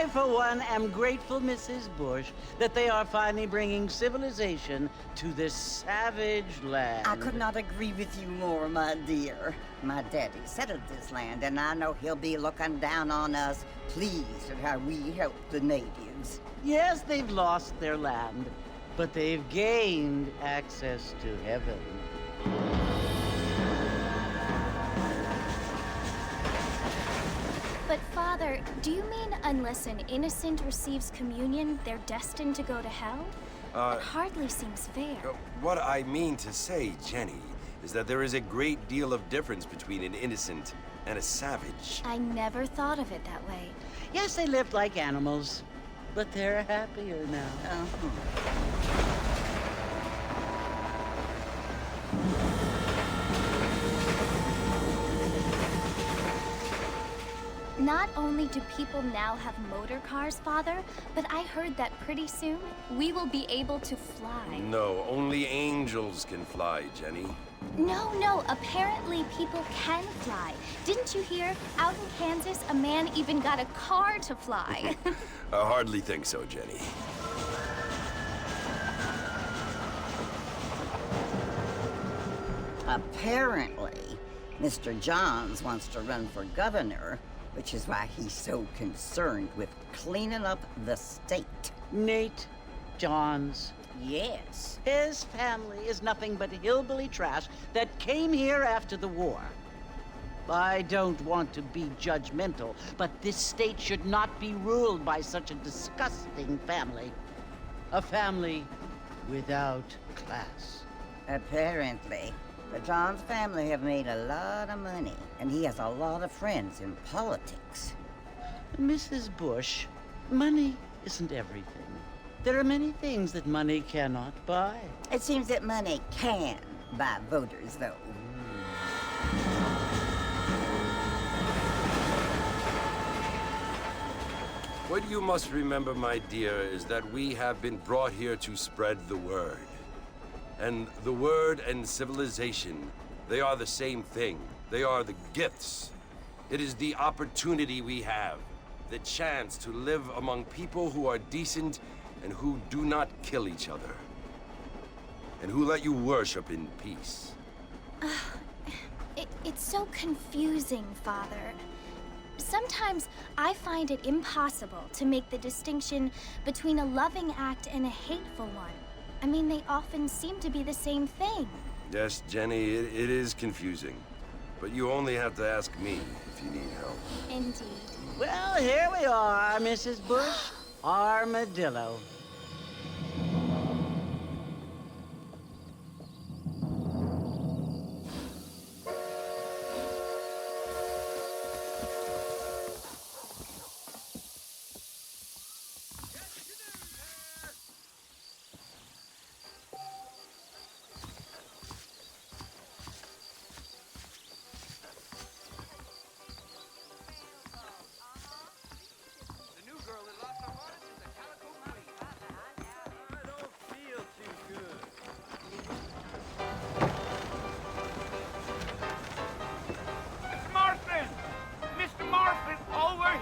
I, for one, am grateful, Mrs. Bush, that they are finally bringing civilization to this savage land. I could not agree with you more, my dear. My daddy settled this land, and I know he'll be looking down on us, pleased at how we help the natives. Yes, they've lost their land, but they've gained access to heaven. But Father, do you mean unless an innocent receives communion, they're destined to go to hell? That hardly seems fair. What I mean to say, Jenny, is that there is a great deal of difference between an innocent and a savage. I never thought of it that way. Yes, they lived like animals, but they're happier now. Not only do people now have motor cars, Father, but I heard that pretty soon we will be able to fly. No, only angels can fly, Jenny. No, apparently people can fly. Didn't you hear? Out in Kansas, a man even got a car to fly. I hardly think so, Jenny. Apparently, Mr. Johns wants to run for governor, which is why he's so concerned with cleaning up the state. Nate Johns. Yes. His family is nothing but hillbilly trash that came here after the war. I don't want to be judgmental, but this state should not be ruled by such a disgusting family. A family without class. Apparently. The Johns family have made a lot of money, and he has a lot of friends in politics. Mrs. Bush, money isn't everything. There are many things that money cannot buy. It seems that money can buy voters, though. What you must remember, my dear, is that we have been brought here to spread the word. And the word and civilization, they are the same thing. They are the gifts. It is the opportunity we have, the chance to live among people who are decent and who do not kill each other, and who let you worship in peace. It's so confusing, Father. Sometimes I find it impossible to make the distinction between a loving act and a hateful one. I mean, they often seem to be the same thing. Yes, Jenny, it is confusing. But you only have to ask me if you need help. Indeed. Well, here we are, Mrs. Bush. Armadillo.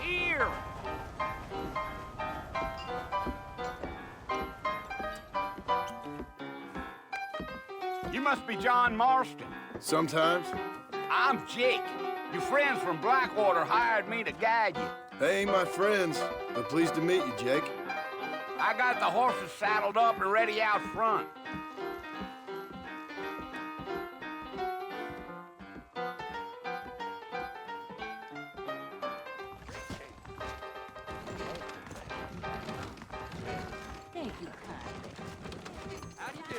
Here! You must be John Marston. Sometimes. I'm Jake. Your friends from Blackwater hired me to guide you. They ain't my friends, but pleased to meet you, Jake. I got the horses saddled up and ready out front. Thank you kindly. How do you do?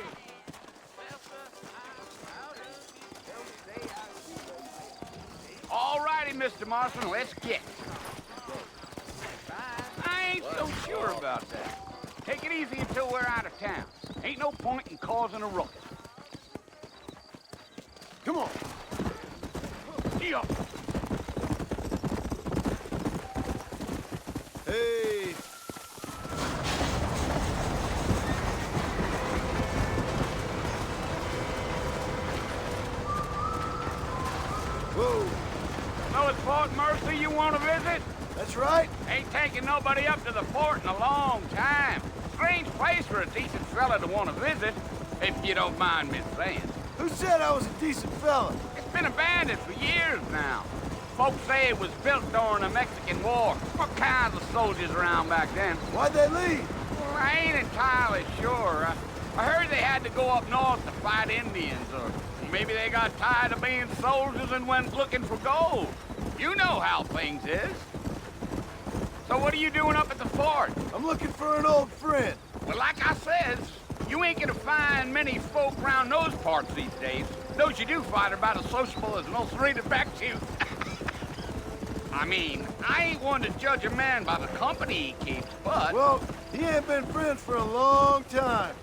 All righty, Mr. Marston, let's get it. I ain't so sure about that. Take it easy until we're out of town. Ain't no point in causing a ruckus. Come on. Yeah. Hey. Whoa. Well, it's Fort Mercy you want to visit? That's right. Ain't taken nobody up to the fort in a long time. Strange place for a decent fella to want to visit, if you don't mind me saying. Who said I was a decent fella? It's been abandoned for years now. Folks say it was built during the Mexican War. What kinds of soldiers around back then? Why'd they leave? Well, I ain't entirely sure. I heard they had to go up north to fight Indians, or maybe they got tired of being soldiers and went looking for gold. You know how things is. So what are you doing up at the fort? I'm looking for an old friend. Well, like I says, you ain't gonna find many folk around those parts these days. Those you do find are about as sociable as an old serrated back tooth. I mean, I ain't one to judge a man by the company he keeps, but... Well, he ain't been friends for a long time.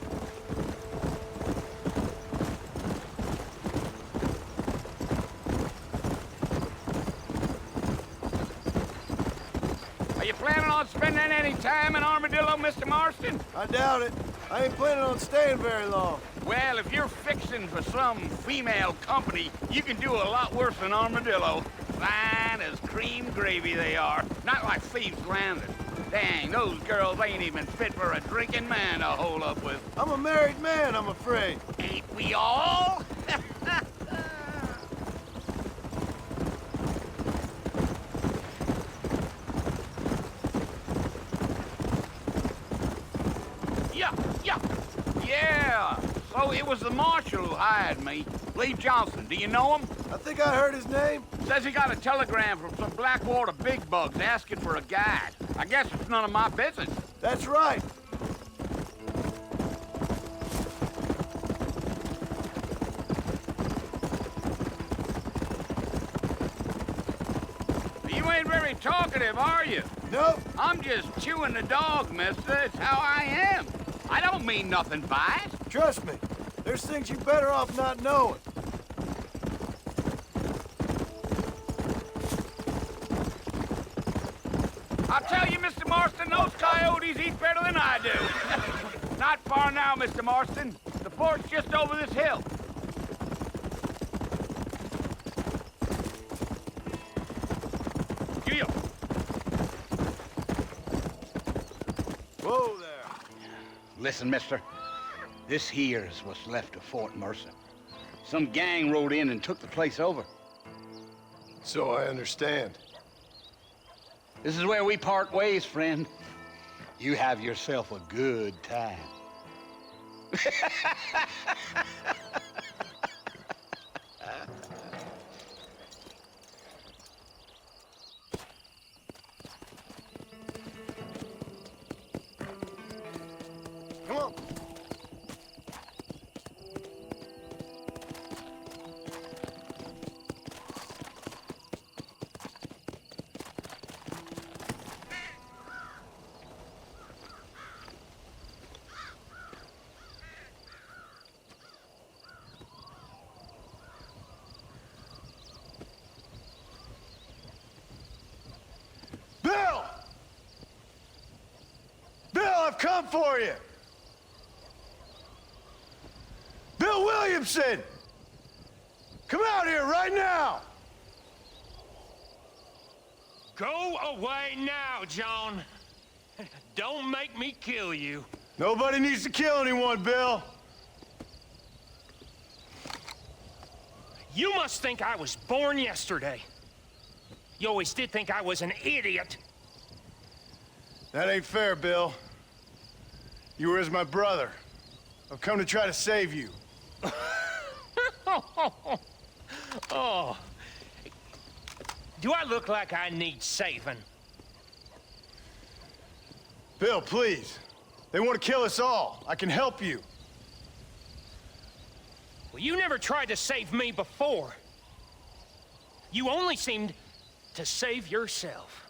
Are you planning on spending any time in Armadillo, Mr. Marston? I doubt it. I ain't planning on staying very long. Well, if you're fixing for some female company, you can do a lot worse than Armadillo. Fine as cream gravy they are. Not like Thieves' Landing. Dang, those girls ain't even fit for a drinking man to hole up with. I'm a married man, I'm afraid. Ain't we all? Yeah. So it was the marshal who hired me. Lee Johnson, do you know him? I think I heard his name. Says he got a telegram from some Blackwater big bugs asking for a guide. I guess it's none of my business. That's right. You ain't very talkative, are you? Nope. I'm just chewing the dog, mister. It's how I am. I don't mean nothing by it. Trust me. There's things you better off not knowing. I'll tell you, Mr. Marston, those coyotes eat better than I do. Not far now, Mr. Marston. The fort's just over this hill. Gil. Whoa there. Listen, mister. This here is what's left of Fort Mercer. Some gang rode in and took the place over. So I understand. This is where we part ways, friend. You have yourself a good time. Come on. Bill! Bill, I've come for you! Bill Williamson! Come out here right now! Go away now, John. Don't make me kill you. Nobody needs to kill anyone, Bill. You must think I was born yesterday. You always did think I was an idiot. That ain't fair, Bill. You were as my brother. I've come to try to save you. Oh. Do I look like I need saving? Bill, please. They want to kill us all. I can help you. Well, you never tried to save me before. You only seemed to save yourself.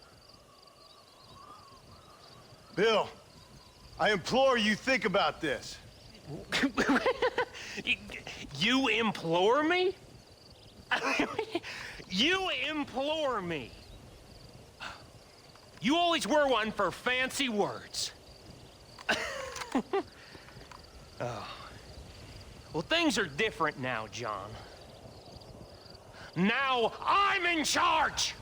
Bill, I implore you think about this. You implore me? You implore me. You always were one for fancy words. Oh. Well, things are different now, John. Now I'm in charge!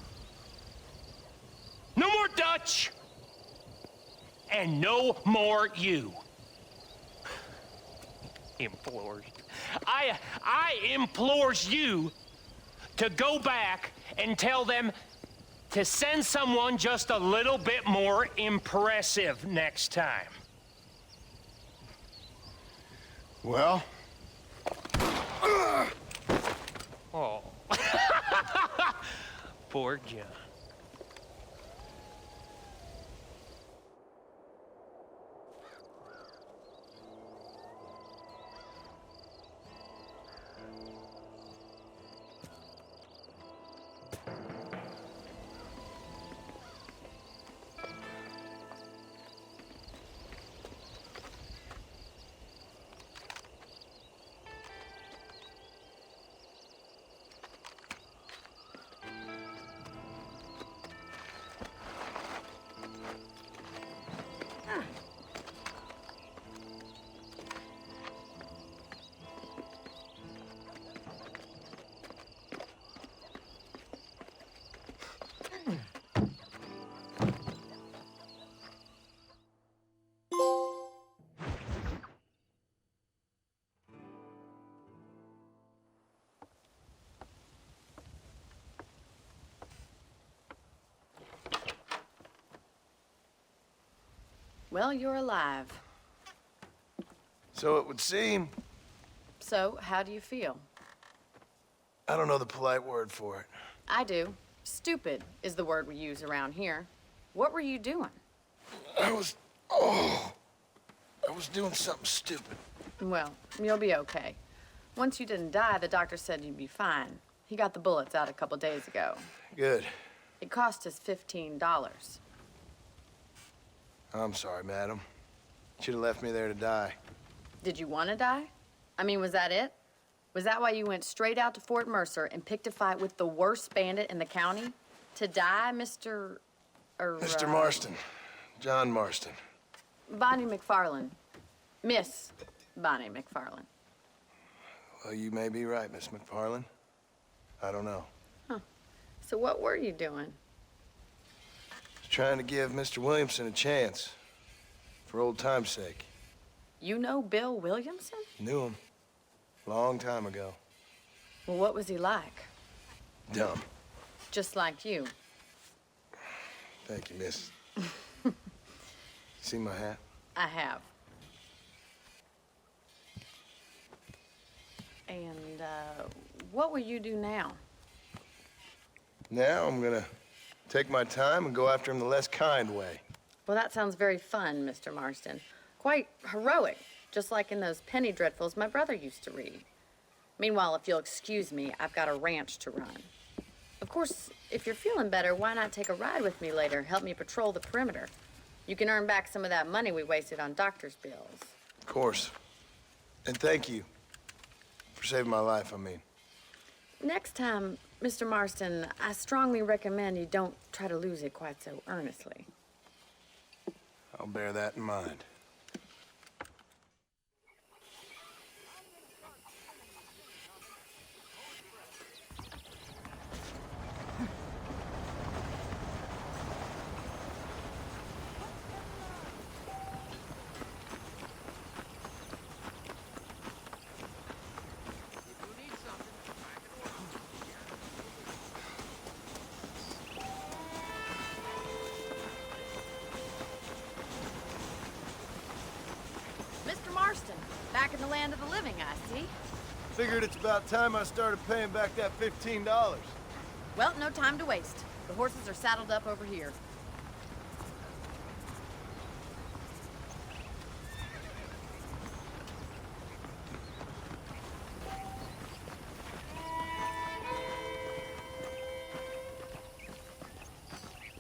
No more more Dutch and no more you. Implores. I implores you to go back and tell them to send someone just a little bit more impressive next time. Well? Oh. Poor John. Well, you're alive. So it would seem. So, how do you feel? I don't know the polite word for it. I do. Stupid is the word we use around here. What were you doing? I was doing something stupid. Well, you'll be okay. Once you didn't die, the doctor said you'd be fine. He got the bullets out a couple days ago. Good. It cost us $15. I'm sorry, madam. Should have left me there to die. Did you want to die? I mean, was that it? Was that why you went straight out to Fort Mercer and picked a fight with the worst bandit in the county? To die, Mr. Mr. Marston. John Marston. Bonnie McFarland. Miss Bonnie McFarland. Well, you may be right, Miss McFarland. I don't know. So what were you doing? Just trying to give Mr. Williamson a chance. For old time's sake. You know Bill Williamson? Knew him. Long time ago. Well, what was he like? Dumb. Just like you. Thank you, miss. See my hat? I have. And, what will you do now? Now I'm gonna take my time and go after him the less kind way. Well, that sounds very fun, Mr. Marston. Quite heroic, just like in those penny dreadfuls my brother used to read. Meanwhile, if you'll excuse me, I've got a ranch to run. Of course, if you're feeling better, why not take a ride with me later? Help me patrol the perimeter. You can earn back some of that money we wasted on doctor's bills. Of course. And thank you for saving my life, I mean. Next time, Mr. Marston, I strongly recommend you don't try to lose it quite so earnestly. I'll bear that in mind. Mr. Marston, back in the land of the living, I see. Figured it's about time I started paying back that $15. Well, no time to waste. The horses are saddled up over here.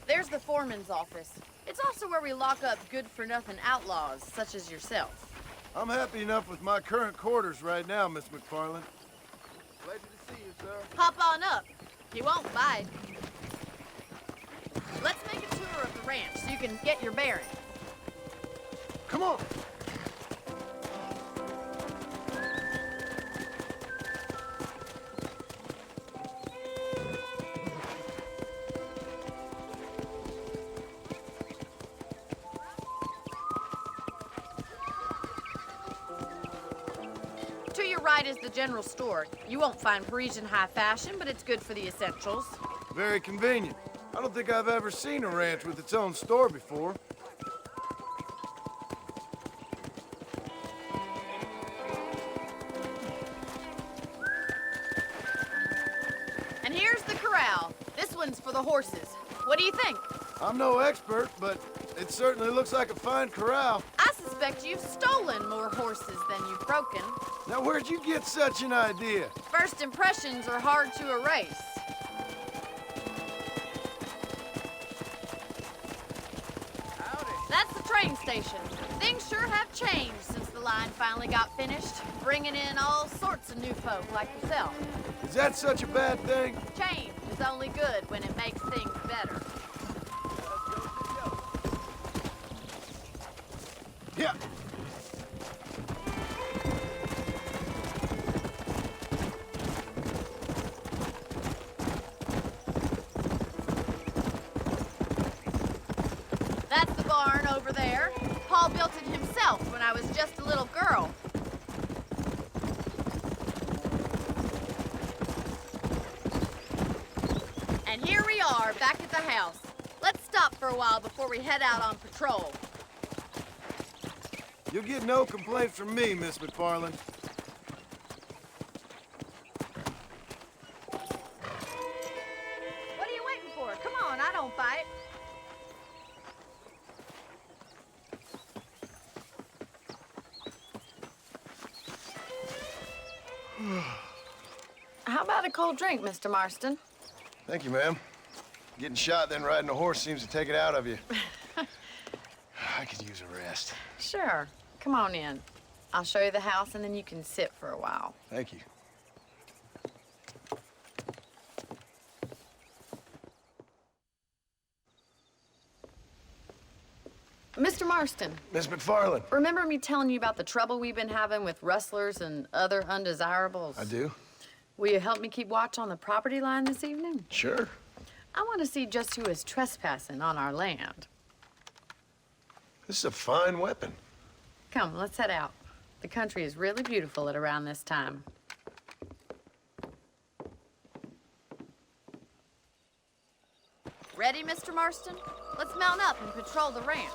There's the foreman's office. It's also where we lock up good-for-nothing outlaws, such as yourself. I'm happy enough with my current quarters right now, Miss McFarland. Pleasure to see you, sir. Hop on up. He won't bite. Let's make a tour of the ranch so you can get your bearings. Come on. right is the general store. You won't find Parisian high fashion, but it's good for the essentials. Very convenient. I don't think I've ever seen a ranch with its own store before. And here's the corral. This one's for the horses. What do you think? I'm no expert, but it certainly looks like a fine corral. I suspect you've stolen more horses than you've broken. Now, where'd you get such an idea? First impressions are hard to erase. That's the train station. Things sure have changed since the line finally got finished, bringing in all sorts of new folk like yourself. Is that such a bad thing? Change is only good when it makes things better. Yeah. That's the barn over there. Paul built it himself when I was just a little girl. And here we are, back at the house. Let's stop for a while before we head out on patrol. You'll get no complaint from me, Miss McFarland. What are you waiting for? Come on, I don't bite. How about a cold drink, Mr. Marston? Thank you, ma'am. Getting shot, then riding a horse seems to take it out of you. I could use a rest. Sure. Come on in. I'll show you the house, and then you can sit for a while. Thank you. Mr. Marston, Miss McFarland. remember me telling you about the trouble we've been having with rustlers and other undesirables? I do? Will you help me keep watch on the property line this evening? Sure. I want to see just who is trespassing on our land. This is a fine weapon. Come, let's head out. The country is really beautiful at around this time. Ready, Mr. Marston? Let's mount up and patrol the ranch.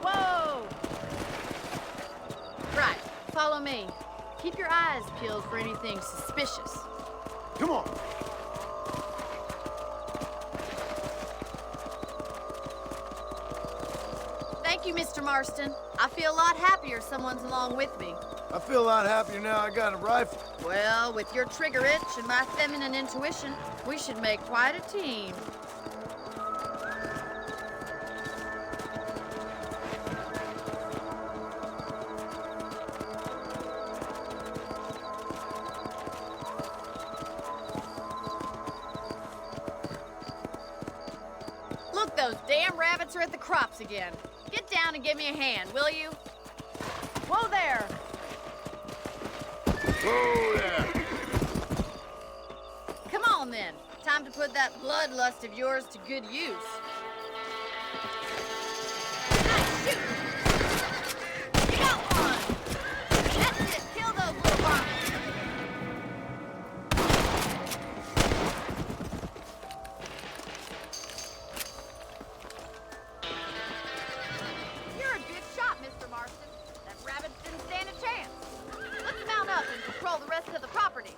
Whoa! Right, follow me. Keep your eyes peeled for anything suspicious. Come on. Thank you, Mr. Marston. I feel a lot happier someone's along with me. I feel a lot happier now I got a rifle. Well, with your trigger itch and my feminine intuition, we should make quite a team. Look, those damn rabbits are at the crops again. Get down and give me a hand, will you? Whoa there! Whoa there. Come on, then. Time to put that bloodlust of yours to good use. Nice shooting! You got one! That's it! Kill those little bombs! You're a good shot, Mr. Marston. That rabbit didn't stand a chance. Let's mount up and patrol the rest of the property.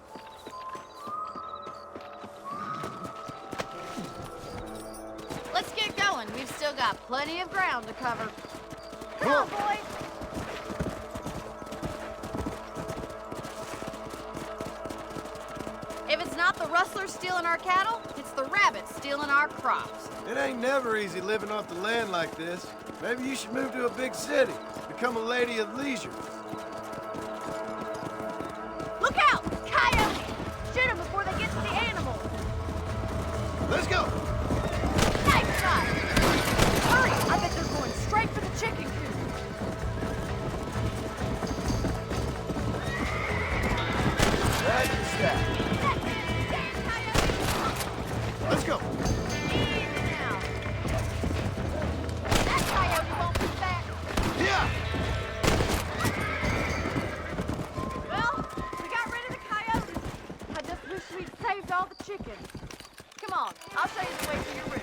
Let's get going. We've still got plenty of ground to cover. Come on, boys. If it's not the rustlers stealing our cattle, it's the rabbits stealing our crops. It ain't never easy living off the land like this. Maybe you should move to a big city. Become a lady of leisure. Look out! Coyotes! Shoot them before they get to the animals. Let's go. Nice shot! Hurry! I bet they're going straight for the chicken coop. Right in the stack. chickens. Come on, I'll show you the way to your room.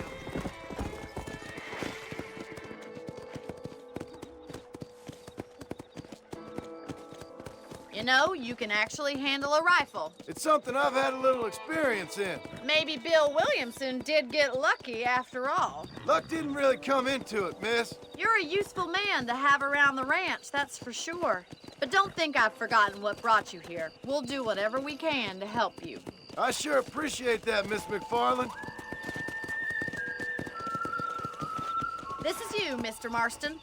You know, you can actually handle a rifle. It's something I've had a little experience in. Maybe Bill Williamson did get lucky after all. Luck didn't really come into it, miss. You're a useful man to have around the ranch, that's for sure. But don't think I've forgotten what brought you here. We'll do whatever we can to help you. I sure appreciate that, Miss McFarland. This is you, Mr. Marston.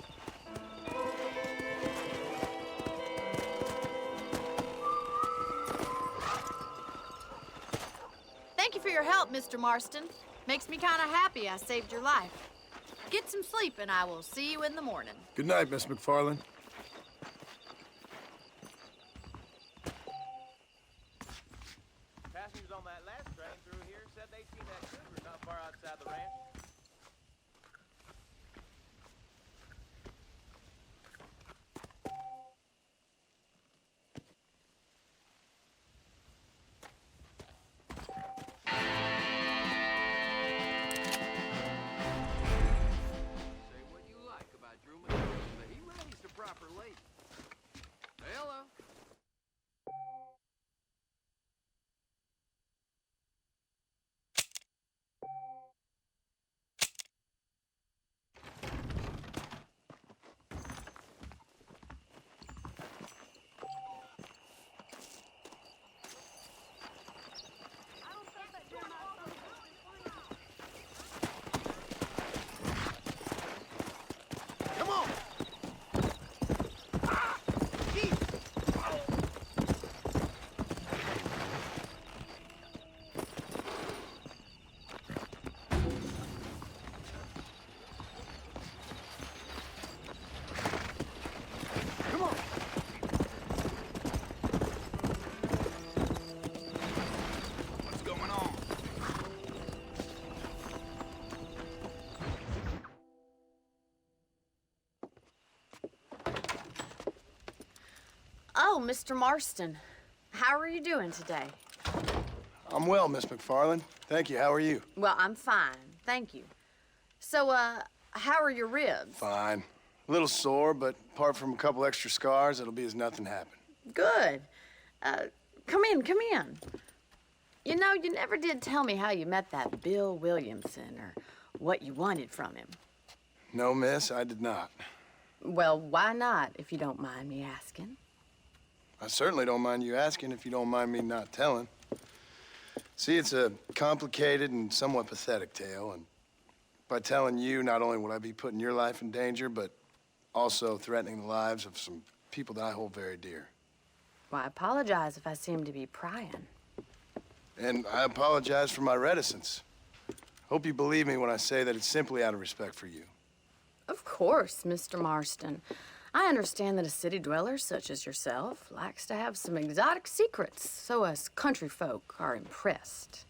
Thank you for your help, Mr. Marston. Makes me kind of happy I saved your life. Get some sleep, and I will see you in the morning. Good night, Miss McFarland. Passengers on that last train through here said they'd seen that cougar not far outside the ranch. Say what you like about Drew McCullough, but he raised a proper lady. Hello. Come on. Come on. What's going on? Oh, Mr. Marston. How are you doing today? I'm well, Miss McFarland. Thank you. How are you? Well, I'm fine. Thank you. So, how are your ribs? Fine. A little sore, but apart from a couple extra scars, it'll be as nothing happened. Good. Come in, come in. You know, you never did tell me how you met that Bill Williamson or what you wanted from him. No, miss, I did not. Well, why not, if you don't mind me asking? I certainly don't mind you asking if you don't mind me not telling. See, it's a complicated and somewhat pathetic tale, and by telling you, not only would I be putting your life in danger, but also threatening the lives of some people that I hold very dear. Well, I apologize if I seem to be prying. And I apologize for my reticence. Hope you believe me when I say that it's simply out of respect for you. Of course, Mr. Marston. I understand that a city dweller such as yourself likes to have some exotic secrets, so us country folk are impressed.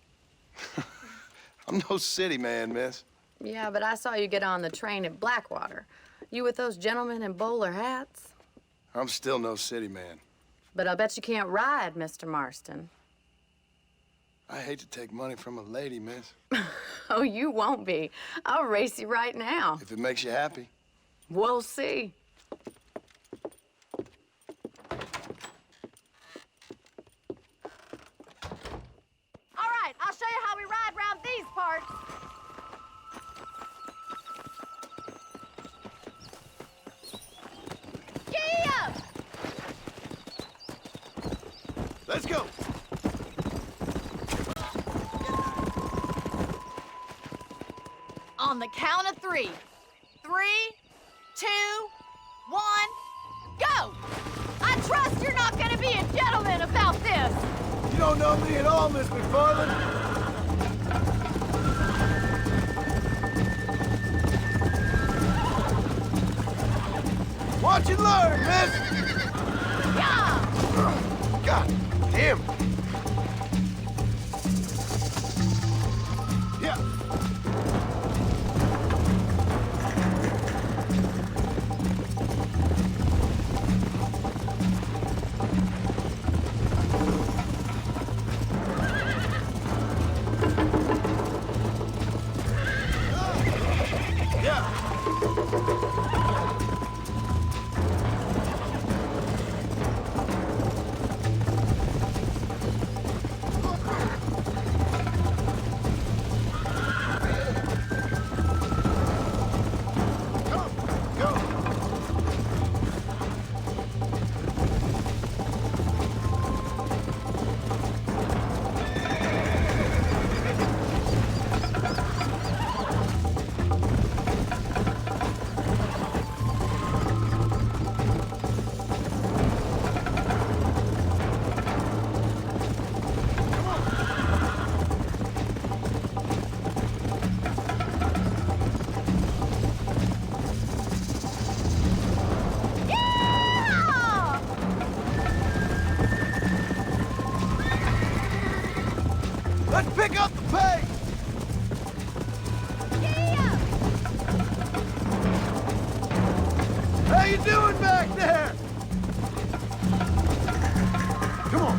I'm no city man, miss. Yeah, but I saw you get on the train at Blackwater. You with those gentlemen in bowler hats? I'm still no city man. But I bet you can't ride, Mr. Marston. I hate to take money from a lady, miss. Oh, you won't be. I'll race you right now. If it makes you happy. We'll see. All right, I'll show you how we ride round these parts. Giddy up! Let's go. On the count of 3. 3, 2, 1, go! I trust you're not gonna be a gentleman about this. You don't know me at all, Miss McFarland. Watch and learn, miss. Yeah! God damn. Yeah. Pick up the pace! How you doing back there? Come on.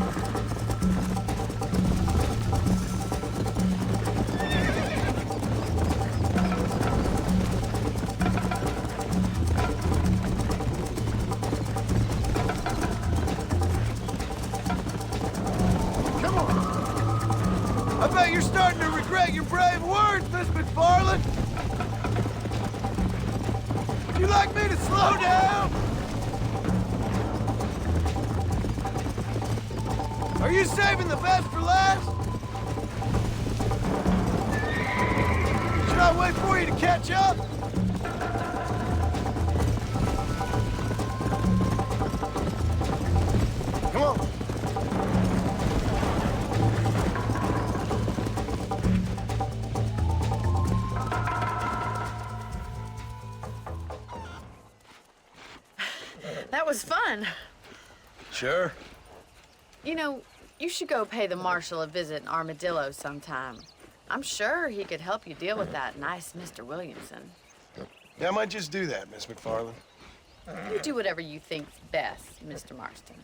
Come on. I bet you're starting to regret your brave words, Miss McFarland. Would you like me to slow down? Are you saving the best for last? Should I wait for you to catch up? Come on. That was fun. Sure. You know, you should go pay the marshal a visit in Armadillo sometime. I'm sure he could help you deal with that nice Mr. Williamson. Yeah, I might just do that, Miss McFarland. You do whatever you think's best, Mr. Marston.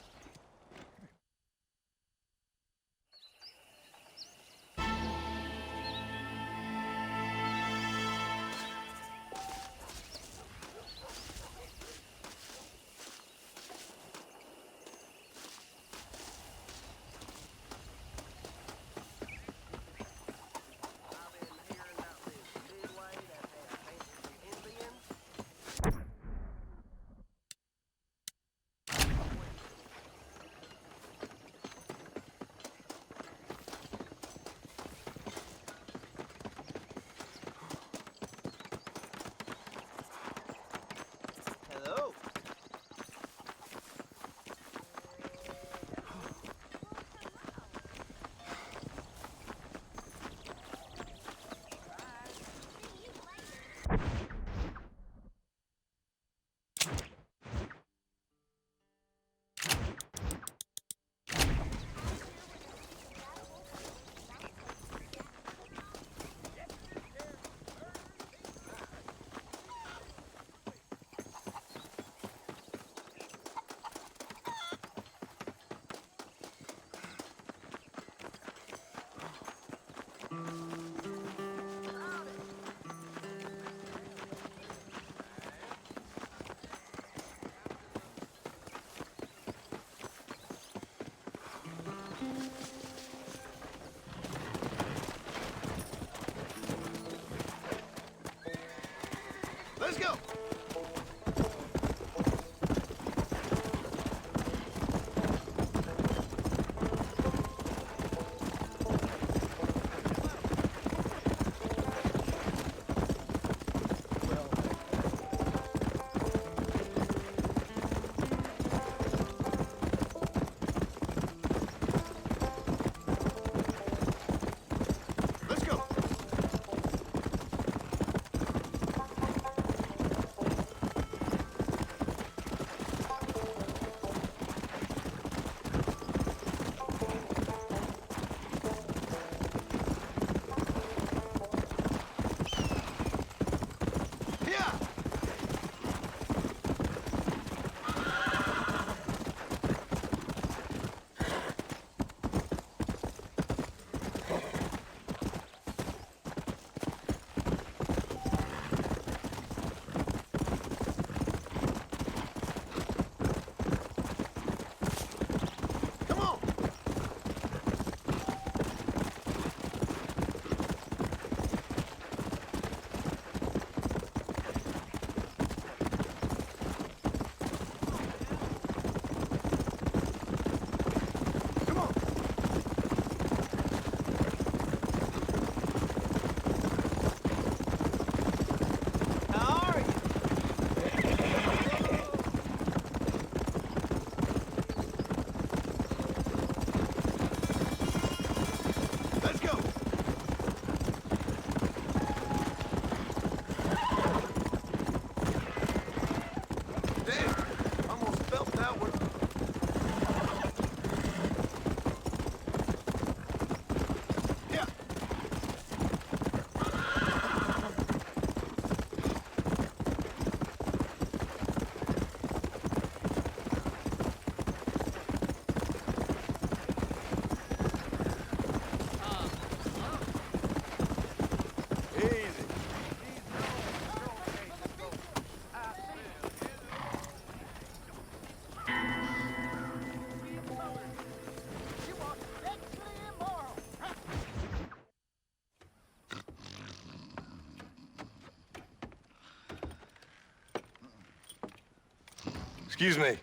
Excuse me.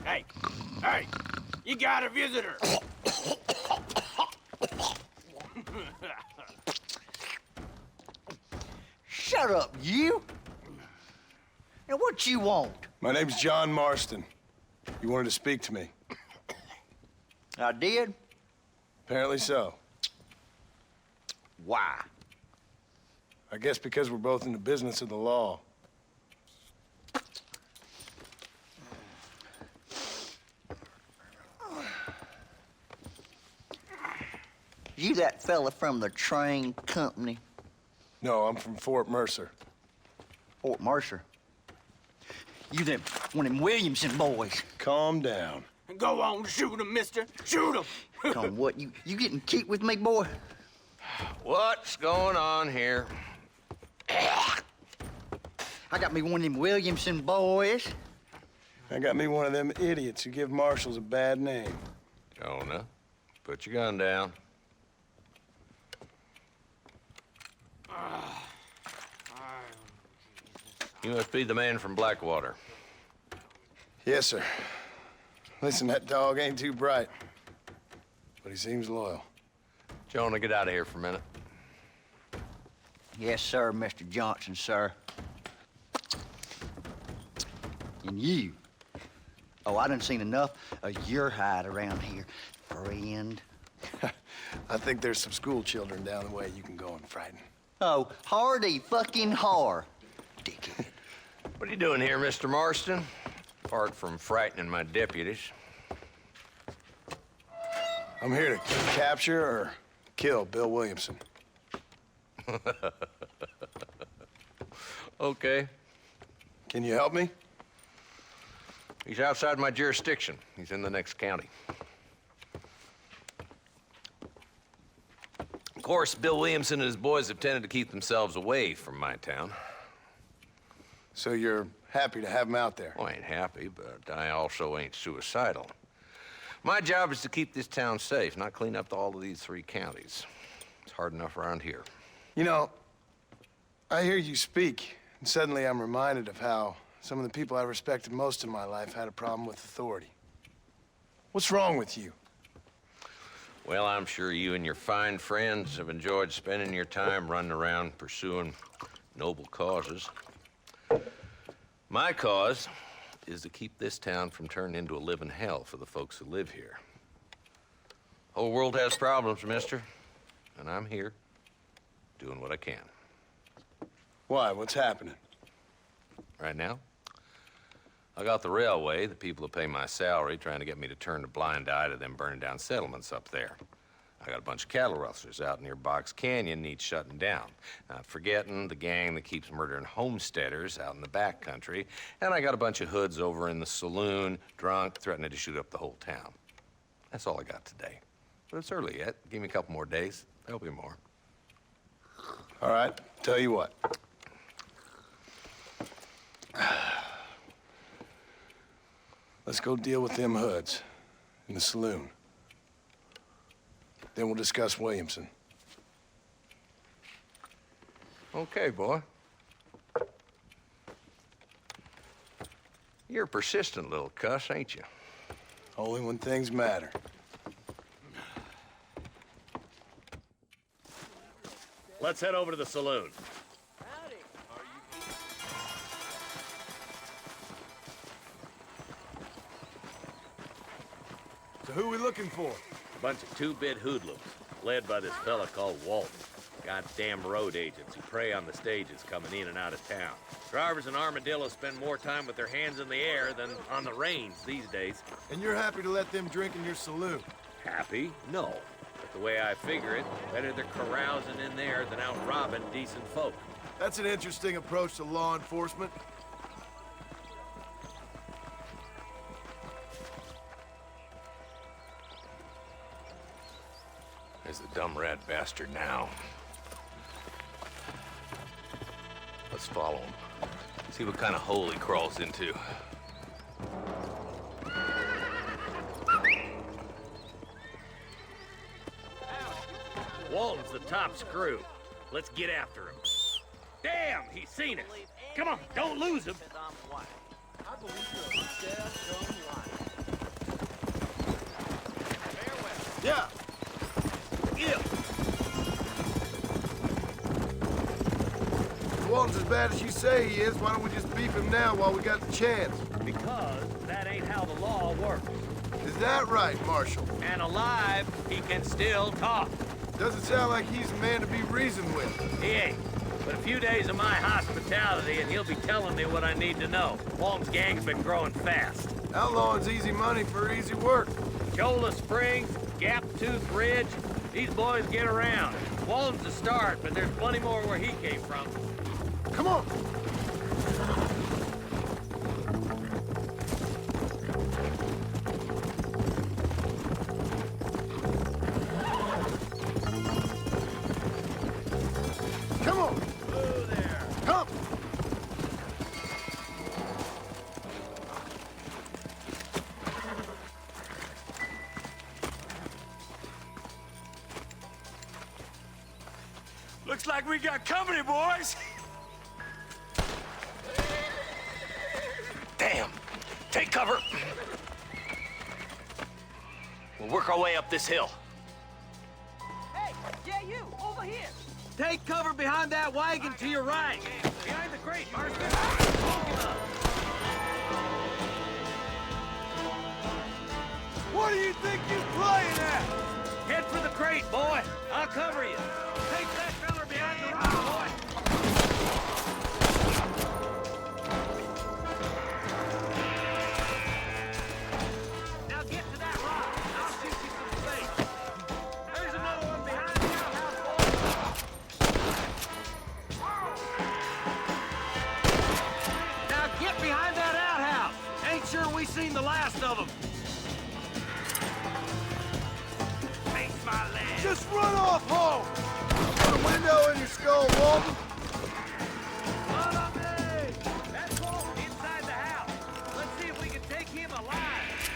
Hey, hey, you got a visitor. Shut up, you! Now, what you want? My name's John Marston. You wanted to speak to me. I did? Apparently so. Why? I guess because we're both in the business of the law. You that fella from the train company? No, I'm from Fort Mercer. Fort Mercer? You them one of them Williamson boys? Calm down. Go on, shoot him, mister. Shoot him. Come on, what, you getting cute with me, boy? What's going on here? I got me one of them Williamson boys. I got me one of them idiots who give marshals a bad name. Jonah, put your gun down. You must be the man from Blackwater. Yes, sir. Listen, that dog ain't too bright, but he seems loyal. Jonah, get out of here for a minute. Yes, sir, Mr. Johnson, sir. And you. Oh, I done seen enough of your hide around here, friend. I think there's some school children down the way you can go and frighten. Oh, hardy fucking har. Dickhead. What are you doing here, Mr. Marston? Apart from frightening my deputies. I'm here to capture or kill Bill Williamson. Okay. Can you help me? He's outside my jurisdiction. He's in the next county. Of course, Bill Williamson and his boys have tended to keep themselves away from my town. So you're happy to have him out there? Well, I ain't happy, but I also ain't suicidal. My job is to keep this town safe, not clean up all of these 3 counties. It's hard enough around here. You know, I hear you speak, and suddenly I'm reminded of how some of the people I respected most in my life had a problem with authority. What's wrong with you? Well, I'm sure you and your fine friends have enjoyed spending your time running around pursuing noble causes. My cause is to keep this town from turning into a living hell for the folks who live here. Whole world has problems, mister, and I'm here doing what I can. Why? What's happening? Right now, I got the railway, the people who pay my salary, trying to get me to turn a blind eye to them burning down settlements up there. I got a bunch of cattle rustlers out near Box Canyon needs shutting down. Not forgetting the gang that keeps murdering homesteaders out in the back country. And I got a bunch of hoods over in the saloon, drunk, threatening to shoot up the whole town. That's all I got today. But it's early yet. Give me a couple more days. There'll be more. All right, tell you what. Let's go deal with them hoods in the saloon. Then we'll discuss Williamson. Okay, boy. You're a persistent little cuss, ain't you? Only when things matter. Let's head over to the saloon. So who are we looking for? A bunch of two-bit hoodlums, led by this fella called Walton. Goddamn road agents who prey on the stages coming in and out of town. Drivers in Armadillo spend more time with their hands in the air than on the reins these days. And you're happy to let them drink in your saloon? Happy? No. But the way I figure it, better they're carousing in there than out robbing decent folk. That's an interesting approach to law enforcement. There's the dumb rat bastard now. Let's follow him. See what kind of hole he crawls into. Walton's the top screw. Let's get after him. Damn, he's seen us. Come on, don't lose him. Yeah. Yeah. If Walton's as bad as you say he is, why don't we just beef him now while we got the chance? Because that ain't how the law works. Is that right, Marshal? And alive, he can still talk. Doesn't sound like he's a man to be reasoned with. He ain't. But a few days of my hospitality, and he'll be telling me what I need to know. Walton's gang's been growing fast. Outlawing's easy money for easy work. Cholla Springs, Gap Tooth Ridge, these boys get around. Walton's the start, but there's plenty more where he came from. Come on! Come on! Whoa there! Come! Looks like we got company, boys. Damn. Take cover. We'll work our way up this hill. Hey, yeah, you, over here. Take cover behind that wagon to your right. Behind the crate, Marston. What do you think you're playing at? Head for the crate, boy. I'll cover you. Take that feller behind the rock, boy. Now get to that rock. I'll shoot you some space. There's another one behind the outhouse, boy. Now get behind that outhouse. Ain't sure we seen the last of them. Face my leg. Just run off home! Put a window in your skull, Walton. Follow me! That's Walton inside the house. Let's see if we can take him alive.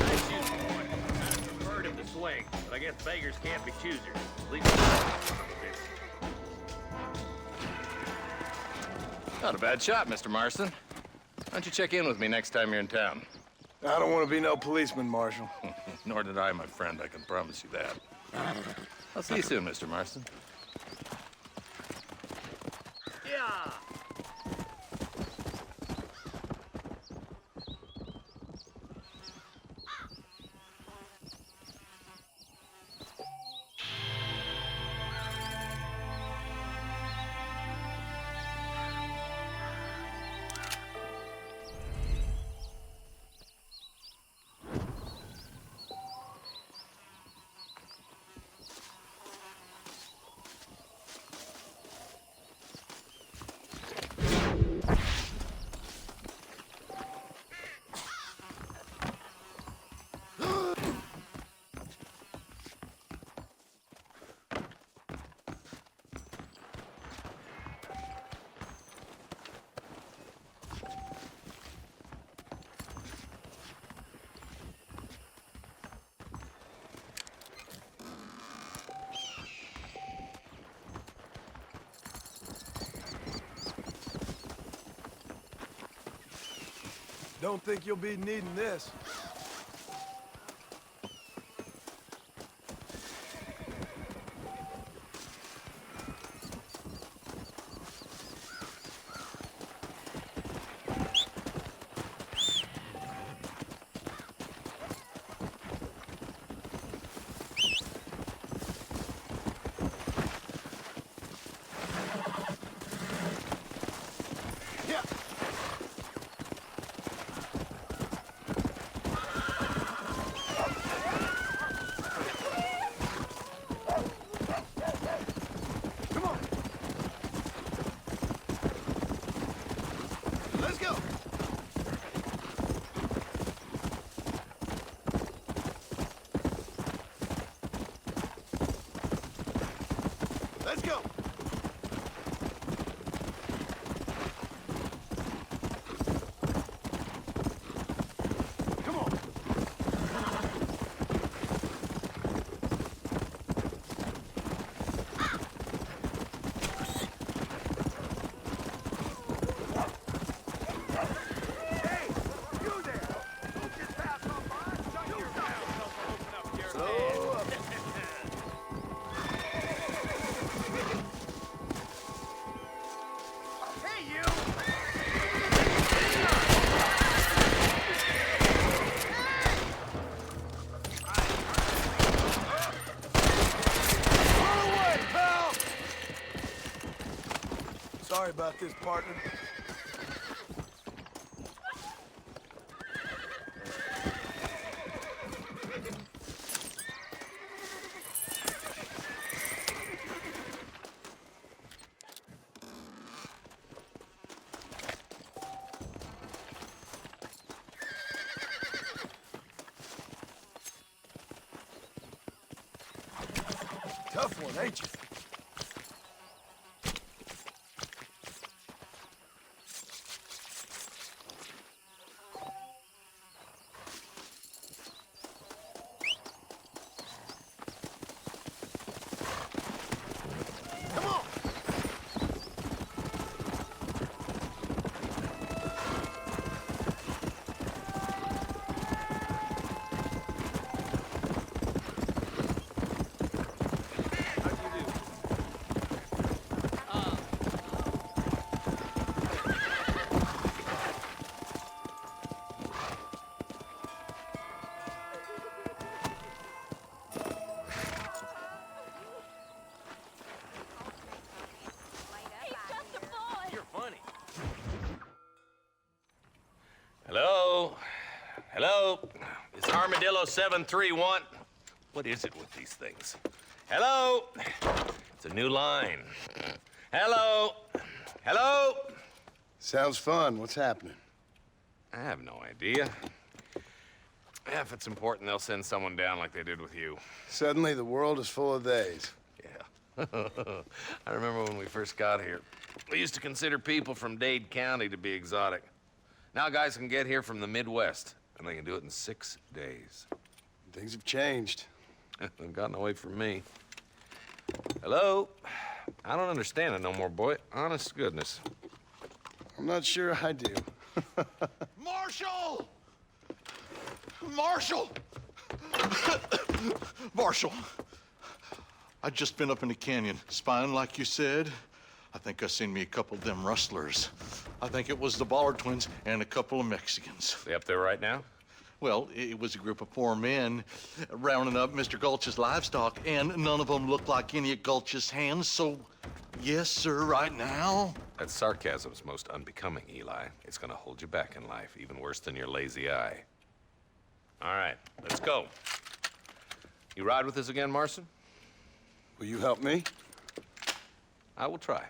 Nice shooting, boy. I'd preferred him to swing, but I guess beggars can't be choosers. At least Not a bad shot, Mr. Marston. Why don't you check in with me next time you're in town? I don't want to be no policeman, Marshal. Nor did I, my friend. I can promise you that. I'll see you soon, Mr. Marston. yeah. Don't think you'll be needing this. Let's go. Come on. got this, partner. Tough one, ain't you? Hello? Hello? It's Armadillo 731. What is it with these things? Hello? It's a new line. Hello? Hello? Sounds fun. What's happening? I have no idea. Yeah, if it's important, they'll send someone down like they did with you. Suddenly, the world is full of theys. Yeah. I remember when we first got here. We used to consider people from Dade County to be exotic. Now guys can get here from the Midwest, and they can do it in 6 days. Things have changed. They've gotten away from me. Hello? I don't understand it no more, boy. Honest to goodness. I'm not sure I do. Marshal! Marshal! Marshal! I just been up in the canyon, spying like you said. I think I seen me a couple of them rustlers. I think it was the Ballard twins and a couple of Mexicans. They up there right now? Well, it was a group of 4 men rounding up Mr. Gulch's livestock, and none of them looked like any of Gulch's hands, so yes, sir, right now. That sarcasm's most unbecoming, Eli. It's gonna hold you back in life, even worse than your lazy eye. All right, let's go. You ride with us again, Marson? Will you help me? I will try.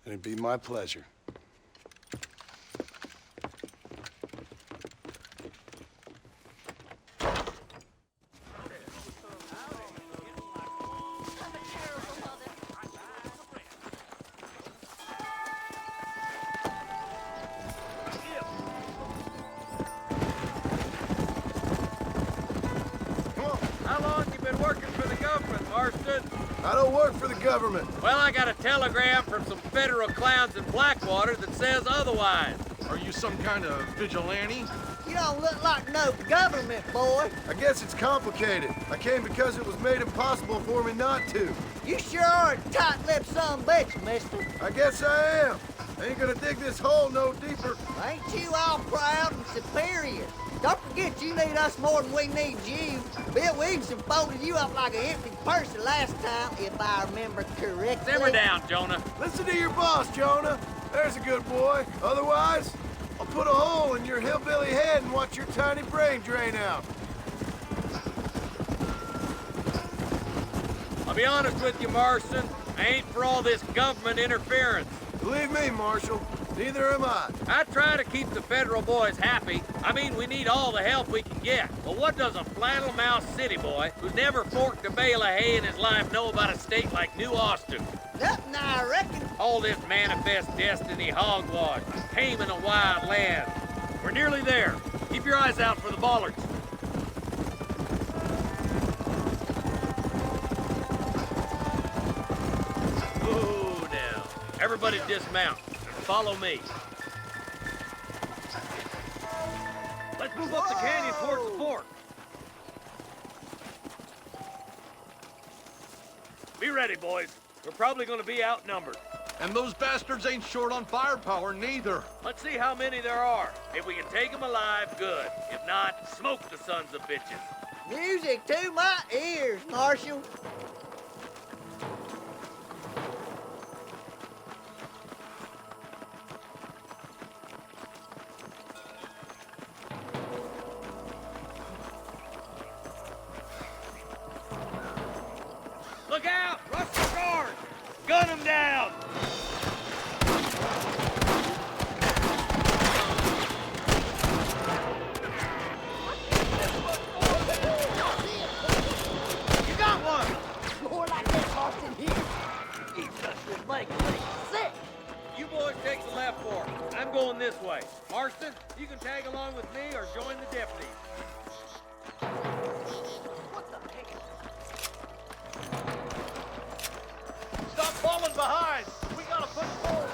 It'd be my pleasure. How long you been working for the government, Marston? I don't work for the government. Well, I got a telegram from some federal clowns in Blackwater that says otherwise. Are you some kind of vigilante? You don't look like no government, boy. I guess it's complicated. I came because it was made impossible for me not to. You sure are a tight-lipped son of a bitch, mister. I guess I am. I ain't gonna dig this hole no deeper. Ain't you all proud and superior? Don't forget you need us more than we need you. Bill Williamson folded you up like an empty purse the last time, if I remember correctly. Simmer down, Jonah. Listen to your boss, Jonah. There's a good boy. Otherwise, I'll put a hole in your hillbilly head and watch your tiny brain drain out. I'll be honest with you, Marston. I ain't for all this government interference. Believe me, Marshal, neither am I. I try to keep the federal boys happy. I mean, we need all the help we can get. But what does a flannel-mouthed city boy who's never forked a bale of hay in his life know about a state like New Austin? Nothing, I reckon. All this manifest destiny hogwash, taming a wild land. We're nearly there. Keep your eyes out for the Ballards. Ooh, now. Everybody dismount. Follow me. Let's move up the canyon towards the fort. Be ready, boys. We're probably gonna be outnumbered. And those bastards ain't short on firepower, neither. Let's see how many there are. If we can take them alive, good. If not, smoke the sons of bitches. Music to my ears, Marshal. Marston, you can tag along with me or join the deputies. What the heck? Stop falling behind! We gotta push forward!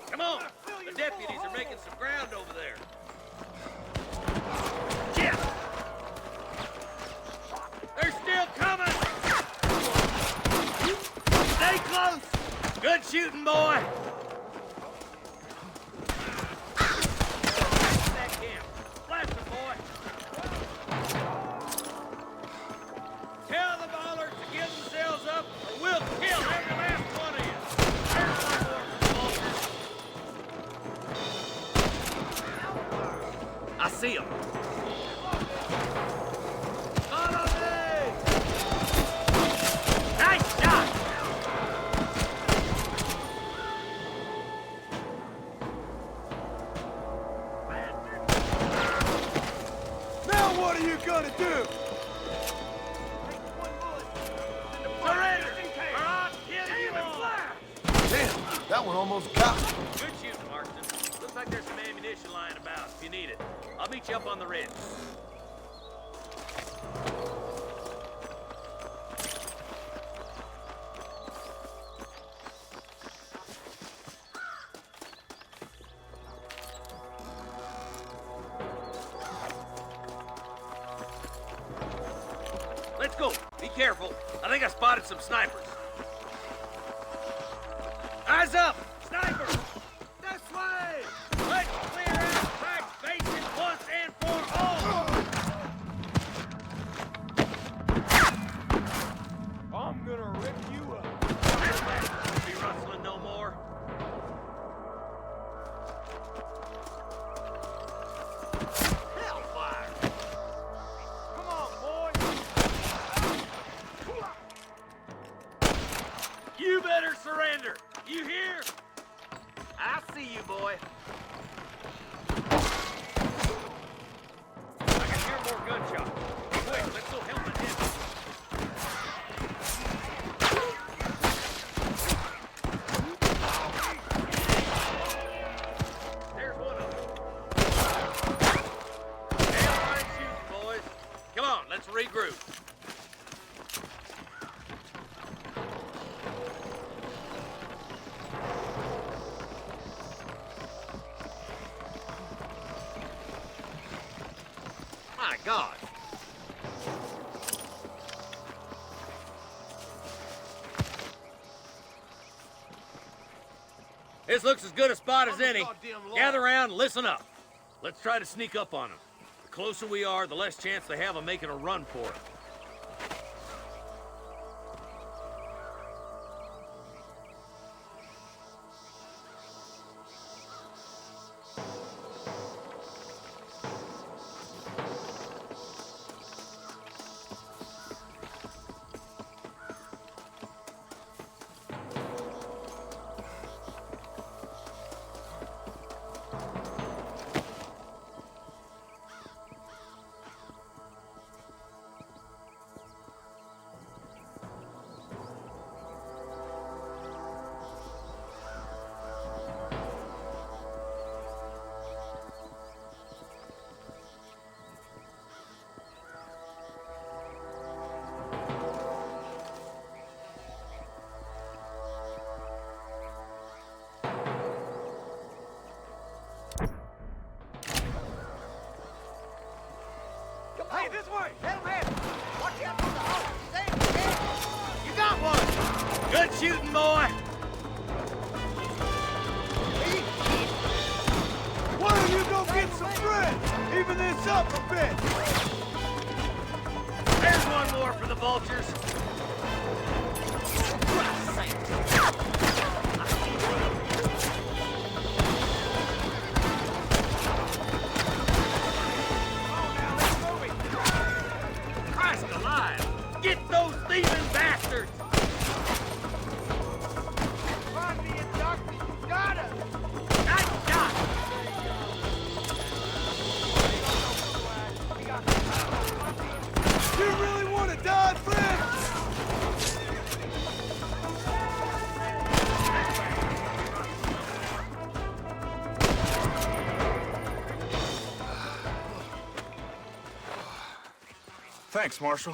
Come on! The deputies are making some ground over there. Yeah! They're still coming! Stay close! Good shooting, boy! That camp. Blast them, boy! Tell the ballers to give themselves up, or we'll kill every last one of you! There's one more for the vultures. I see them. Follow me! Nice shot! Now what are you gonna do? Surrender! Or I'll kill you all! Damn, that one almost got me. Good shooting, Marston. Looks like there's some ammunition lying about if you need it. I'll meet you up on the ridge. Let's go. Be careful. I think I spotted some snipers. Eyes up! Snipers! This way! Let's clear out Crack's Basin once and for all! I'm gonna rip you up. Won't be rustling no more. Hellfire! Come on, boy! You better surrender! You hear? I see you, boy. I can hear more gunshots. Quick, let's go help the deputy. There's one of them. Damn right shooting, boys. Come on, let's regroup. My God. This looks as good a spot as any. Gather around and listen up. Let's try to sneak up on them. The closer we are, the less chance they have of making a run for it. Hey, this way! Let him have it! Watch out for the hole! Save it, man! You got one! Good shooting, boy! Why don't you go get some bread? Even this up a bit. There's one more for the vultures. Thanks, Marshal.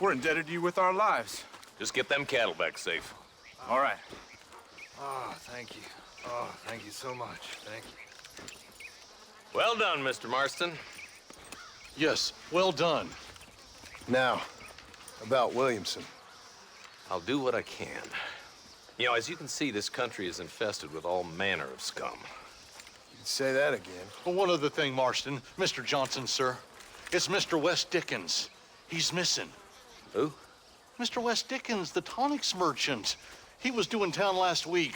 We're indebted to you with our lives. Just get them cattle back safe. All right. Oh, thank you. Oh, thank you so much. Thank you. Well done, Mr. Marston. Yes, well done. Now, about Williamson. I'll do what I can. You know, as you can see, this country is infested with all manner of scum. You can say that again. Well, one other thing, Marston. Mr. Johnson, sir. It's Mr. West Dickens. He's missing. Who? Mr. West Dickens, the tonics merchant. He was due in town last week.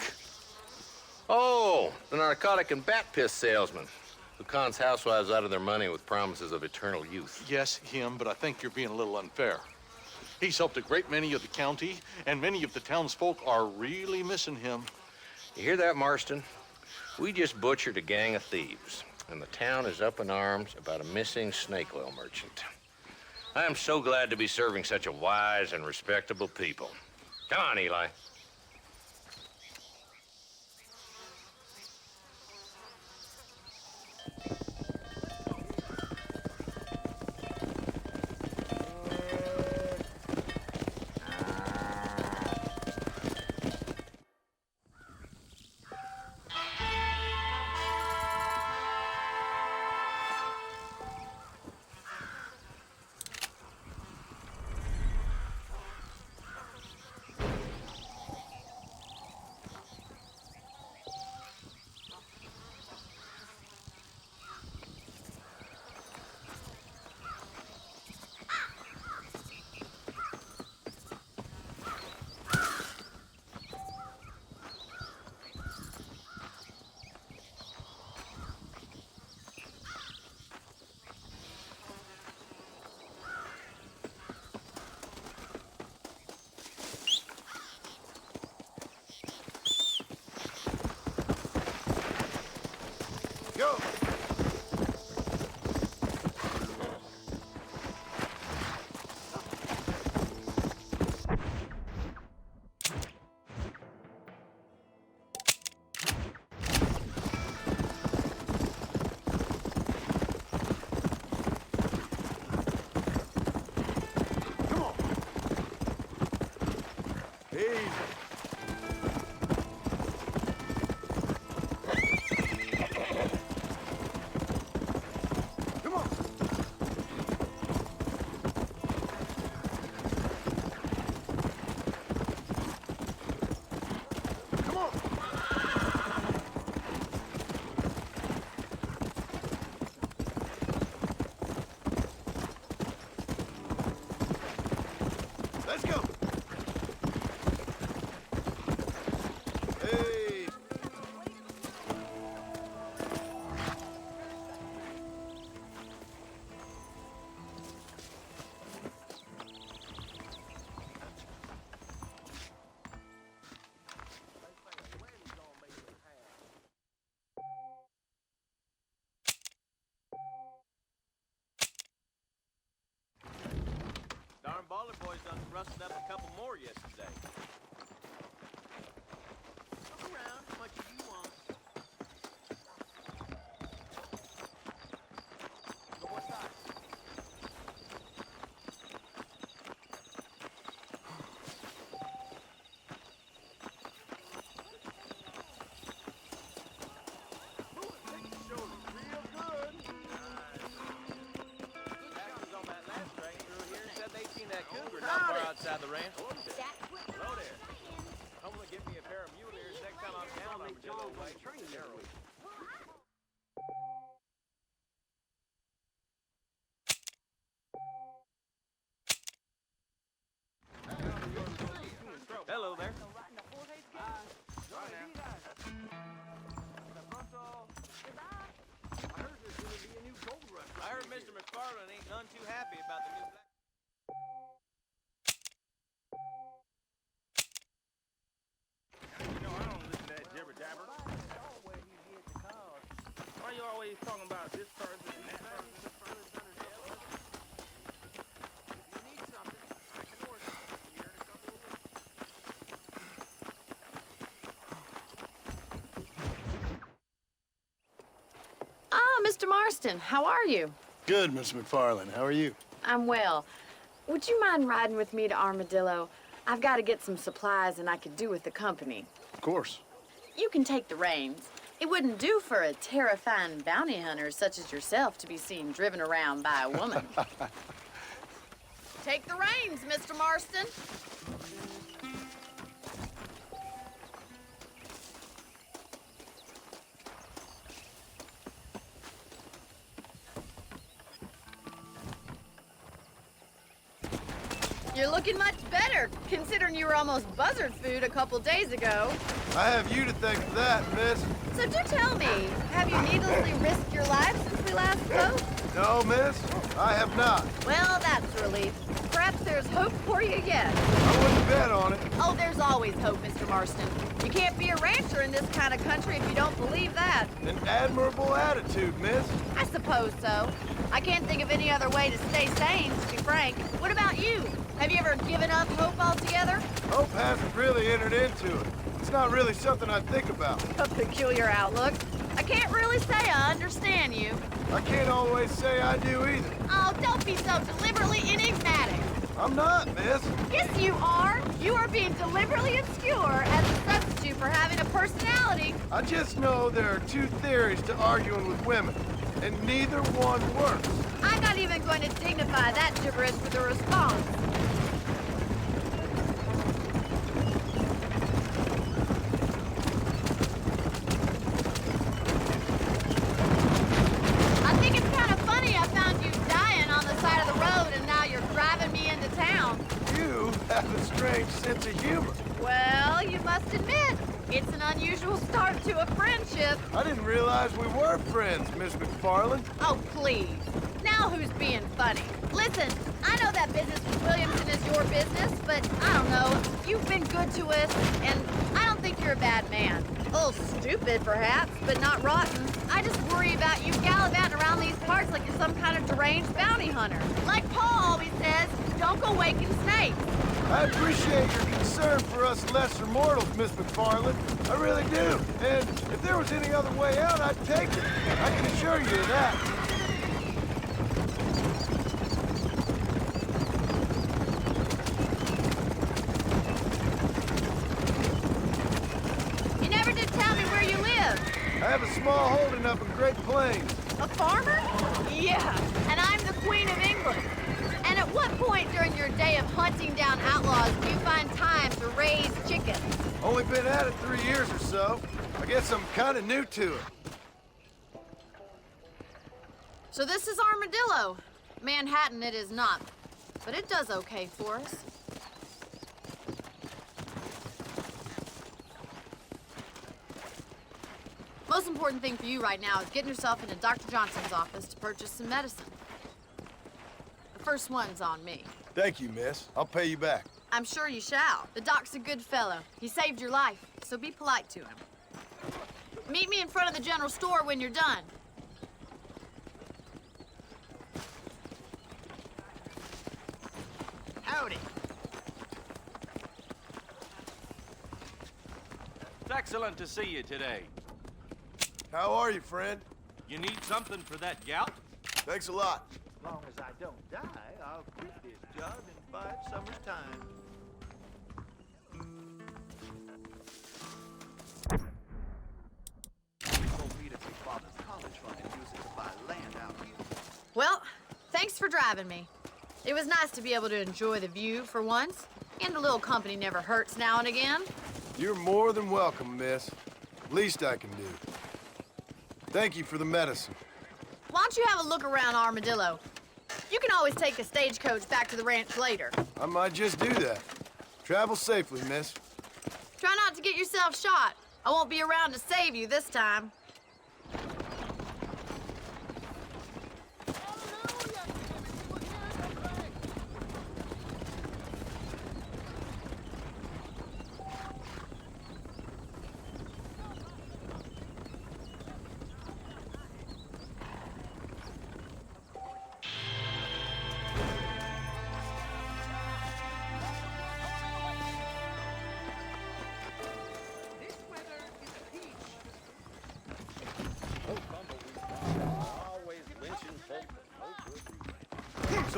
Oh, the narcotic and bat piss salesman who cons housewives out of their money with promises of eternal youth. Yes, him, but I think you're being a little unfair. He's helped a great many of the county, and many of the townsfolk are really missing him. You hear that, Marston? We just butchered a gang of thieves, and the town is up in arms about a missing snake oil merchant. I am so glad to be serving such a wise and respectable people. Come on, Eli. Go! Come on! Easy. Let's go. Hey. Darn baller boys done rusted up a couple more yesterday. Look around. How much do you want? Go what size? Outside the ranch. Hello there. Hopefully get me a pair of mule ears next time I'm down on the old way. Hello there. I heard Mr. McFarland ain't none too happy about the new black. Why you always talking about this person and that person? If you need something, I can order it here in a couple of weeks. Ah, Mr. Marston, how are you? Good, Miss McFarland. How are you? I'm well. Would you mind riding with me to Armadillo? I've got to get some supplies and I could do with the company. Of course. You can take the reins. It wouldn't do for a terrifying bounty hunter such as yourself to be seen driven around by a woman. Take the reins, Mr. Marston. You're looking much better, considering you were almost buzzard food a couple days ago. I have you to thank for that, miss. So do tell me, have you needlessly risked your life since we last spoke? No, miss, I have not. Well, that's a relief. Perhaps there's hope for you yet. I wouldn't bet on it. Oh, there's always hope, Mr. Marston. You can't be a rancher in this kind of country if you don't believe that. An admirable attitude, miss. I suppose so. I can't think of any other way to stay sane, to be frank. What about you? Have you ever given up hope altogether? Hope hasn't really entered into it. It's not really something I think about. A peculiar outlook. I can't really say I understand you. I can't always say I do either. Oh, don't be so deliberately enigmatic. I'm not, miss. Yes, you are. You are being deliberately obscure as a substitute for having a personality. I just know there are two theories to arguing with women, and neither one works. I'm not even going to dignify that gibberish with a response. I think it's kind of funny I found you dying on the side of the road and now you're driving me into town. You have a strange sense of humor. Well, you must admit, it's an unusual start to a friendship. I didn't realize we were friends, Miss McFarland. Oh, please. Now who's being funny? Listen, I know that business with Williamson is your business, but I don't know. You've been good to us, and I don't think you're a bad man. A little stupid, perhaps, but not rotten. I just worry about you gallivanting around these parts like you're some kind of deranged bounty hunter. Like Paul always says, don't go waking snakes. I appreciate your concern for us lesser mortals, Miss McFarland. I really do. And if there was any other way out, I'd take it. I can assure you of that. You never did tell me where you live. I have a small holding up in Great Plains. A farmer? Yeah, and I'm the Queen of England. And at what point during your day of hunting down outlaws do you find time to raise chickens? Only been at it 3 years or so. I guess I'm kind of new to it. So this is Armadillo. Manhattan it is not, but it does okay for us. Most important thing for you right now is getting yourself into Dr. Johnson's office to purchase some medicine. The first one's on me. Thank you, miss. I'll pay you back. I'm sure you shall. The doc's a good fellow. He saved your life, so be polite to him. Meet me in front of the general store when you're done. Howdy. It's excellent to see you today. How are you, friend? You need something for that gout? Thanks a lot. As long as I don't die, I'll quit this job in 5 summers' time. Told me to take Father's college fund and use it to buy land out here. Well, thanks for driving me. It was nice to be able to enjoy the view for once, and a little company never hurts now and again. You're more than welcome, miss. Least I can do. Thank you for the medicine. Why don't you have a look around Armadillo? You can always take a stagecoach back to the ranch later. I might just do that. Travel safely, miss. Try not to get yourself shot. I won't be around to save you this time.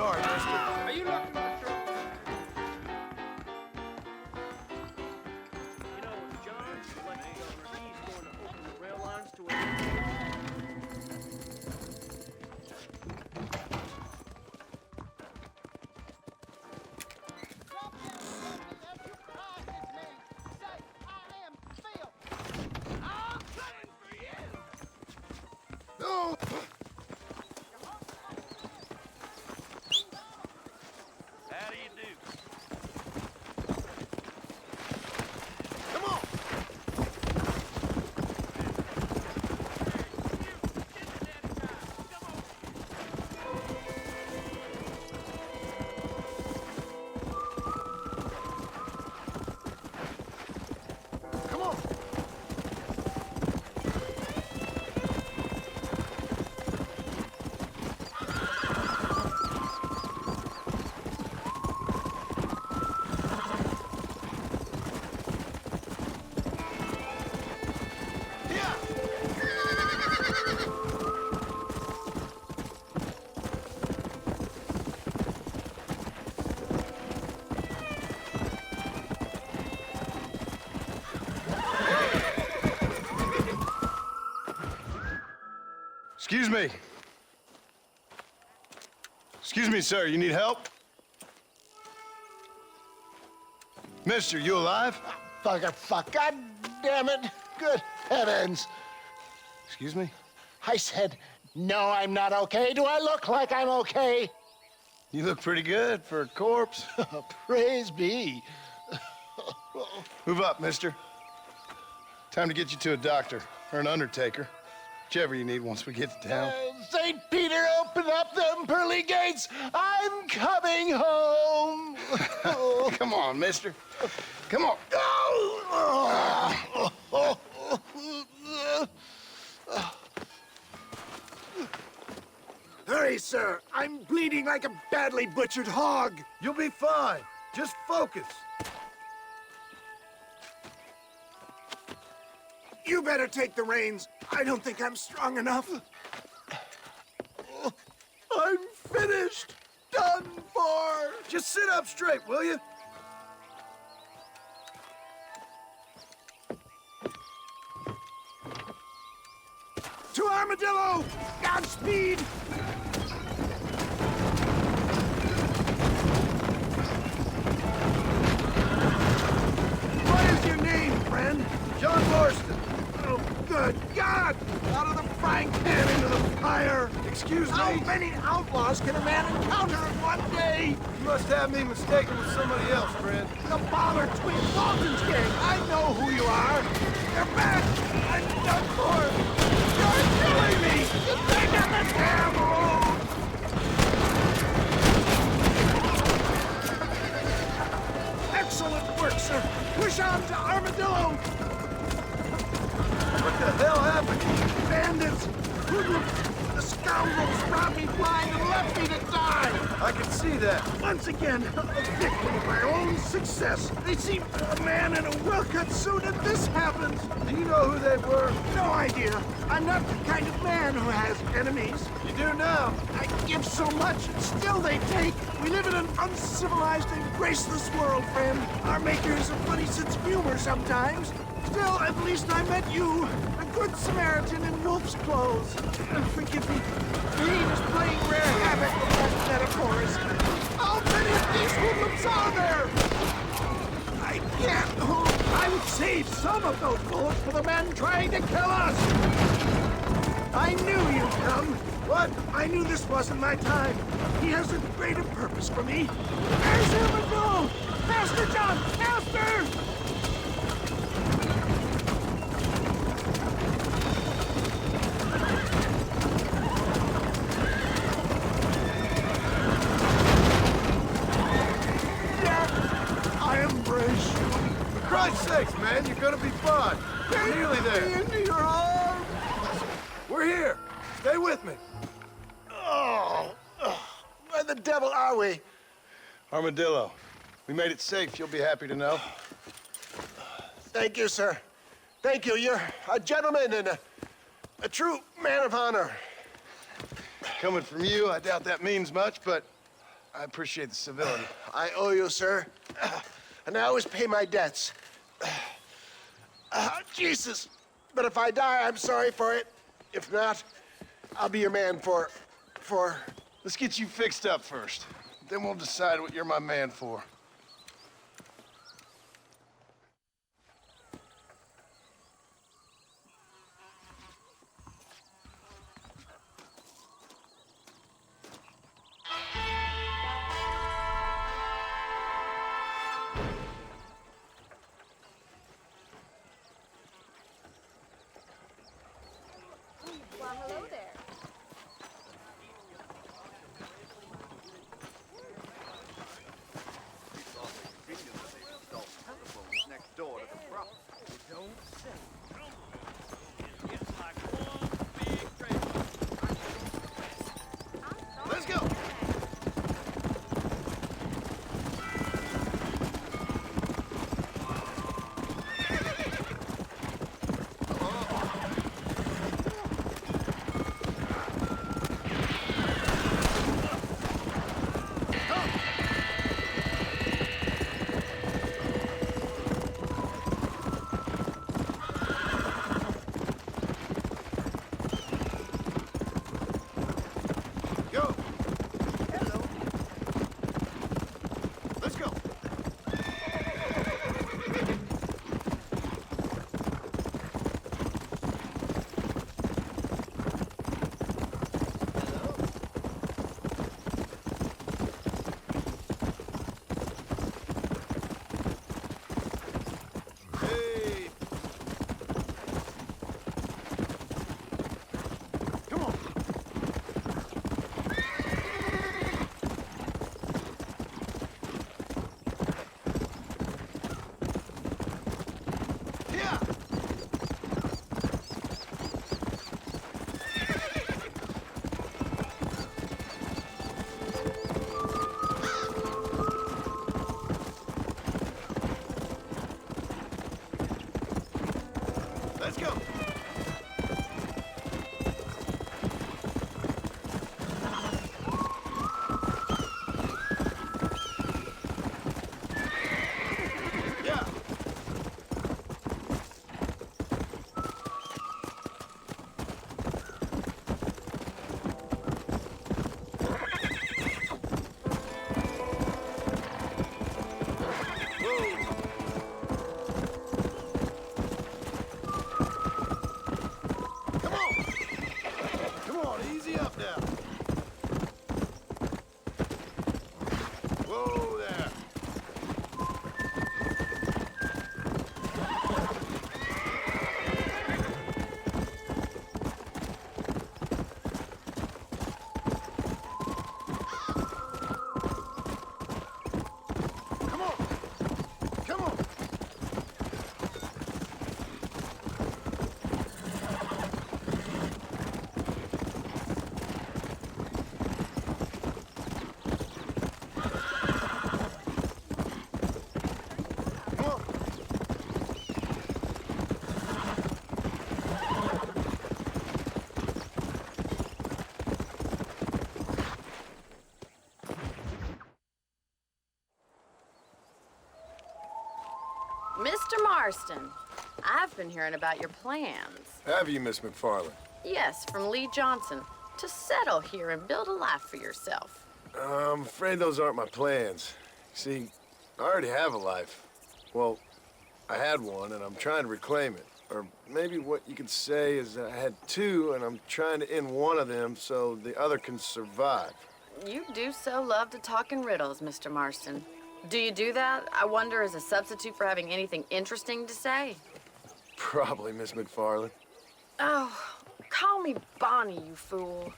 Sorry, mister. Are you looking for trouble? You know, John, like he's going to open the rail lines to a... No! How do you do? Come on! Come on! Excuse me. Excuse me, sir. You need help? Mister, you alive? Fuck. God damn it. Good heavens. Excuse me? I said, no, I'm not okay. Do I look like I'm okay? You look pretty good for a corpse. Praise be. Move up, mister. Time to get you to a doctor or an undertaker. Whichever you need once we get to town. St. Peter, open up them pearly gates. I'm coming home. Come on, mister. Come on. Hurry, sir. I'm bleeding like a badly butchered hog. You'll be fine. Just focus. You better take the reins. I don't think I'm strong enough. I'm finished. Done for. Just sit up straight, will you? To Armadillo! Godspeed! What is your name, friend? John Marston. Oh, good God! Out of the frying pan into the fire! Excuse me? How many outlaws can a man encounter in one day? You must have me mistaken with somebody else, friend. The Baller Twin Walton's gang! I know who you are! You're back! I'm done for! You're killing me! Get back on the damn road! Excellent work, sir! Push on to Armadillo! What the hell happened? Bandits! Hoodlums! The scoundrels robbed me blind and left me to die! I can see that. Once again, a victim of my own success. They seem a man in a well-cut suit and this happens. Do you know who they were? No idea. I'm not the kind of man who has enemies. You do now. I give so much and still they take. We live in an uncivilized and graceless world, friend. Our maker has a funny sense of humor sometimes. Still, at least I met you, a good Samaritan in wolf's clothes. Forgive me. Pain is playing rare havoc with my metaphors. How many of these hoodlums are there? I can't. I would save some of those bullets for the men trying to kill us. I knew you'd come. What? I knew this wasn't my time. He has a greater purpose for me. There's Armadillo! Faster, John! Faster! For Christ's sakes, man, you're gonna be fine. We're nearly there. Into your arms! We're here. Stay with me. Where the devil are we? Armadillo, we made it safe, you'll be happy to know. Thank you, sir. Thank you. You're a gentleman and a true man of honor. Coming from you, I doubt that means much, but I appreciate the civility. I owe you, sir. And I always pay my debts. Jesus! But if I die, I'm sorry for it. If not, I'll be your man for... Let's get you fixed up first. Then we'll decide what you're my man for. Well, hello there. Next door to the property. Don't say. It's like one big treasure. Let's go! Go! Hello. Let's go. Hey! Come on! Yeah! Let's go! Yeah! Whoa! Come on! Come on, easy up now. Whoa there! Come on! Come on! Come on! Mr. Marston, I've been hearing about your plans. Have you, Miss McFarland? Yes, from Lee Johnson, to settle here and build a life for yourself. I'm afraid those aren't my plans. See, I already have a life. Well, I had one, and I'm trying to reclaim it. Or maybe what you could say is that I had two, and I'm trying to end one of them so the other can survive. You do so love to talk in riddles, Mr. Marston. Do you do that, I wonder, as a substitute for having anything interesting to say? Probably, Miss McFarland. Oh, call me Bonnie, you fool.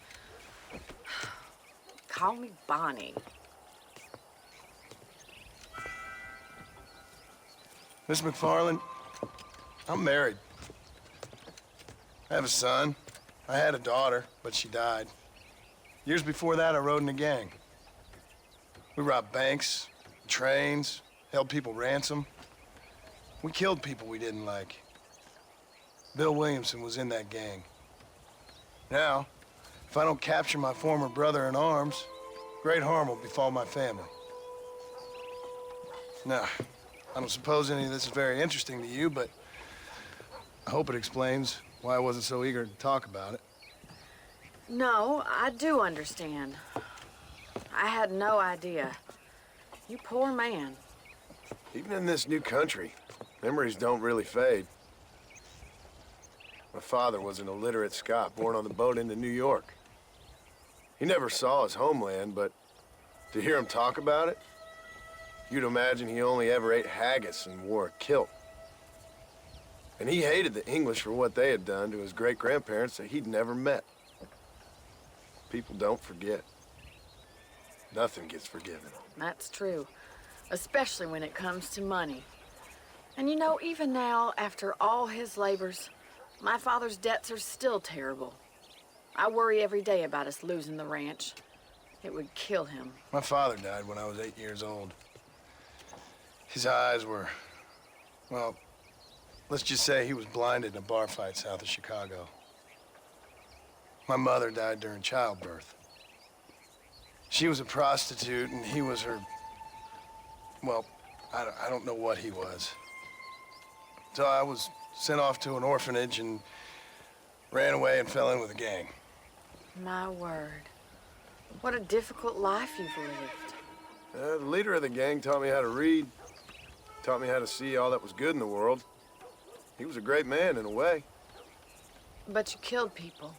Call me Bonnie. Miss McFarland, I'm married. I have a son. I had a daughter, but she died. Years before that, I rode in a gang. We robbed banks, trains, held people ransom. We killed people we didn't like. Bill Williamson was in that gang. Now, if I don't capture my former brother in arms, great harm will befall my family. Now, I don't suppose any of this is very interesting to you, but I hope it explains why I wasn't so eager to talk about it. No, I do understand. I had no idea. You poor man. Even in this new country, memories don't really fade. My father was an illiterate Scot born on the boat into New York. He never saw his homeland, but to hear him talk about it, you'd imagine he only ever ate haggis and wore a kilt. And he hated the English for what they had done to his great-grandparents that he'd never met. People don't forget. Nothing gets forgiven. That's true, especially when it comes to money. And you know, even now, after all his labors, my father's debts are still terrible. I worry every day about us losing the ranch. It would kill him. My father died when I was 8 years old. His eyes were, well, let's just say he was blinded in a bar fight south of Chicago. My mother died during childbirth. She was a prostitute, and he was her, well, I don't know what he was. So I was sent off to an orphanage and ran away and fell in with a gang. My word. What a difficult life you've lived. The leader of the gang taught me how to read, taught me how to see all that was good in the world. He was a great man in a way. But you killed people.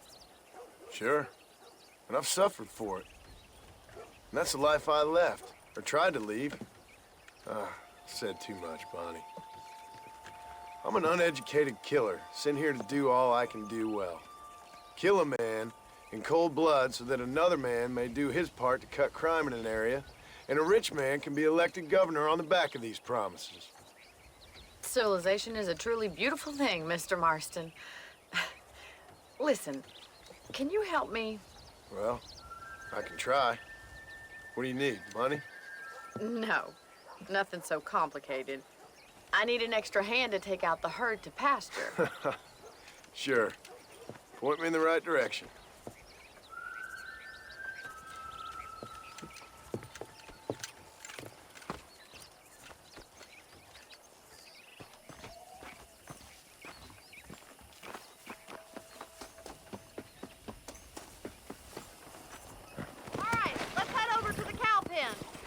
Sure. And I've suffered for it. And that's the life I left, or tried to leave. Said too much, Bonnie. I'm an uneducated killer, sent here to do all I can do well. Kill a man in cold blood so that another man may do his part to cut crime in an area, and a rich man can be elected governor on the back of these promises. Civilization is a truly beautiful thing, Mr. Marston. Listen, can you help me? Well, I can try. What do you need, money? No, nothing so complicated. I need an extra hand to take out the herd to pasture. Sure. Point me in the right direction.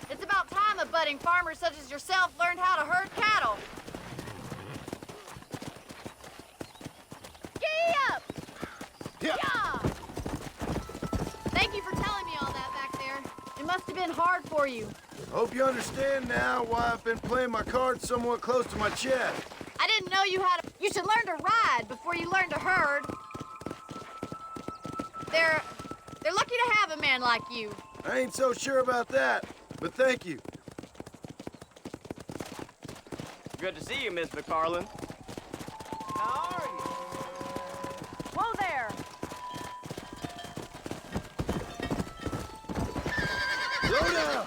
It's about time a budding farmer such as yourself learned how to herd cattle. Giddy up! Yeah! Thank you for telling me all that back there. It must have been hard for you. Hope you understand now why I've been playing my cards somewhat close to my chest. I didn't know you had You should learn to ride before you learn to herd. They're lucky to have a man like you. I ain't so sure about that, but thank you. Good to see you, Miss McFarland. How are you? Whoa there! Slow down!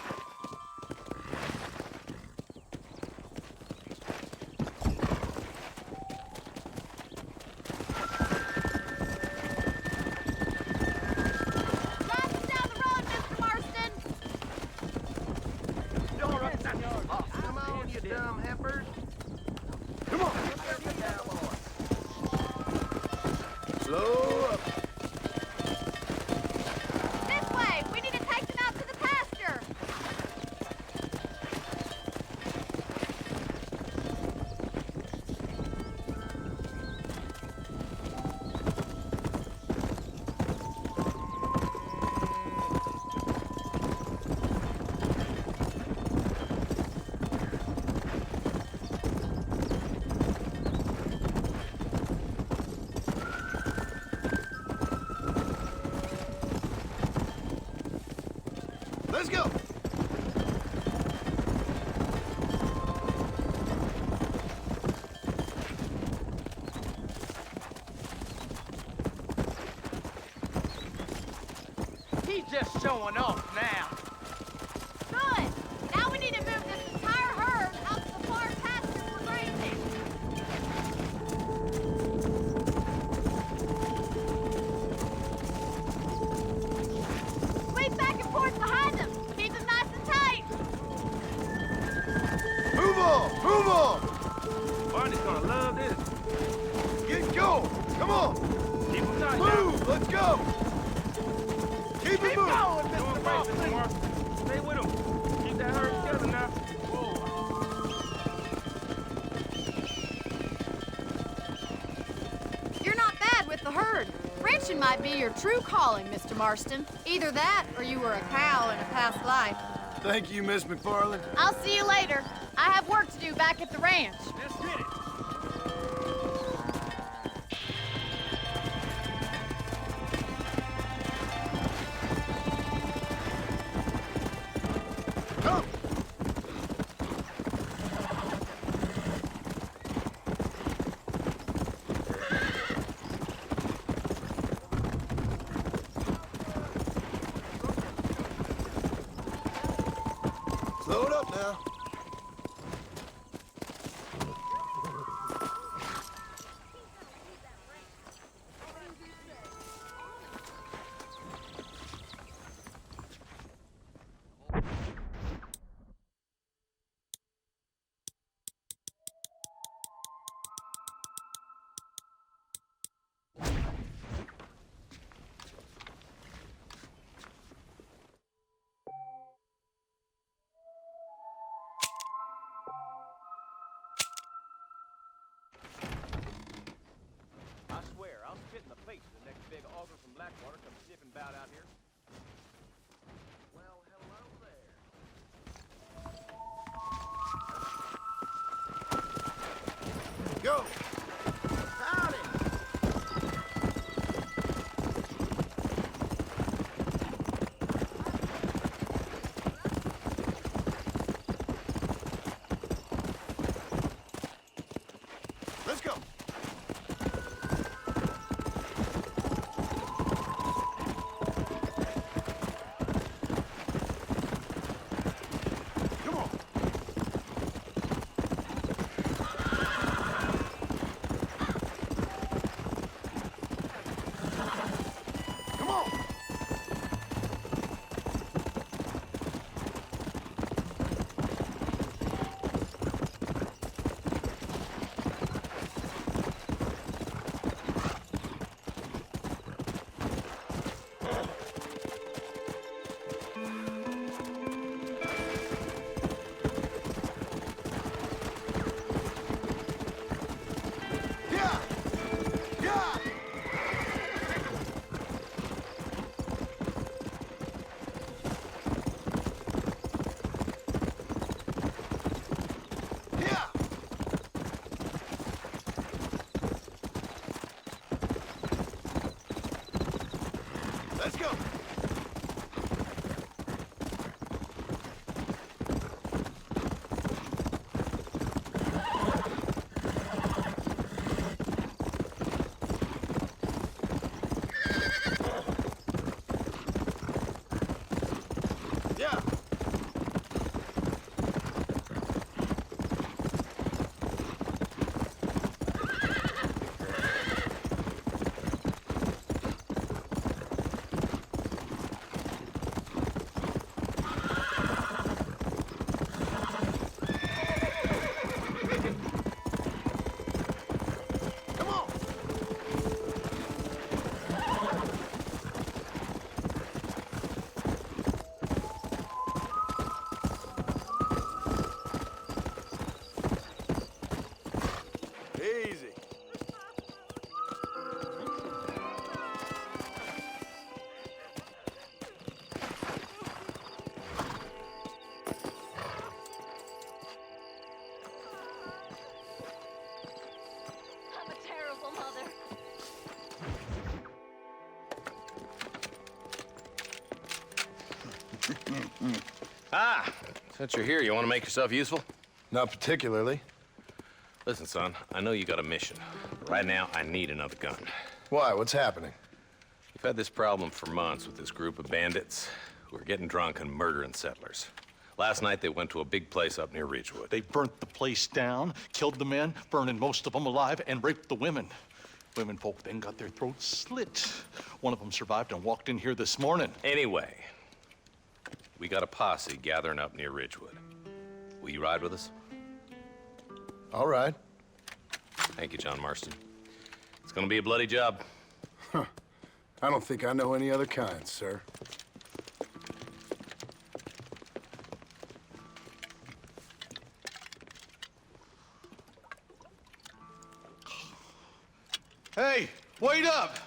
Let's go! He's just showing off now. Good! Now we need to move this entire herd out to the far pasture for grazing. Sweep back and forth behind them! Let's go! Keep it moving! Mr. Marston. Stay with him. Keep that herd together now. You're not bad with the herd. Ranching might be your true calling, Mr. Marston. Either that, or you were a cow in a past life. Thank you, Miss McFarland. I'll see you later. I have work to do back at the ranch. Let's get it. Come! Slow it up now. I swear, I'll spit in the face of the next big auger from Blackwater comes sniffing about out here. Well, hello there. Go! Howdy. Let's go! Come on! Come on! Yeah! Yeah! Yeah! Let's go! Yeah! Come on! Easy. I'm a terrible mother. Since you're here, you want to make yourself useful? Not particularly. Listen, son, I know you got a mission. But right now, I need another gun. Why? What's happening? We've had this problem for months with this group of bandits who are getting drunk and murdering settlers. Last night, they went to a big place up near Ridgewood. They burnt the place down, killed the men, burning most of them alive, and raped the women. Women folk then got their throats slit. One of them survived and walked in here this morning. Anyway, we got a posse gathering up near Ridgewood. Will you ride with us? All right. Thank you, John Marston. It's gonna be a bloody job. I don't think I know any other kind, sir. Hey, wait up!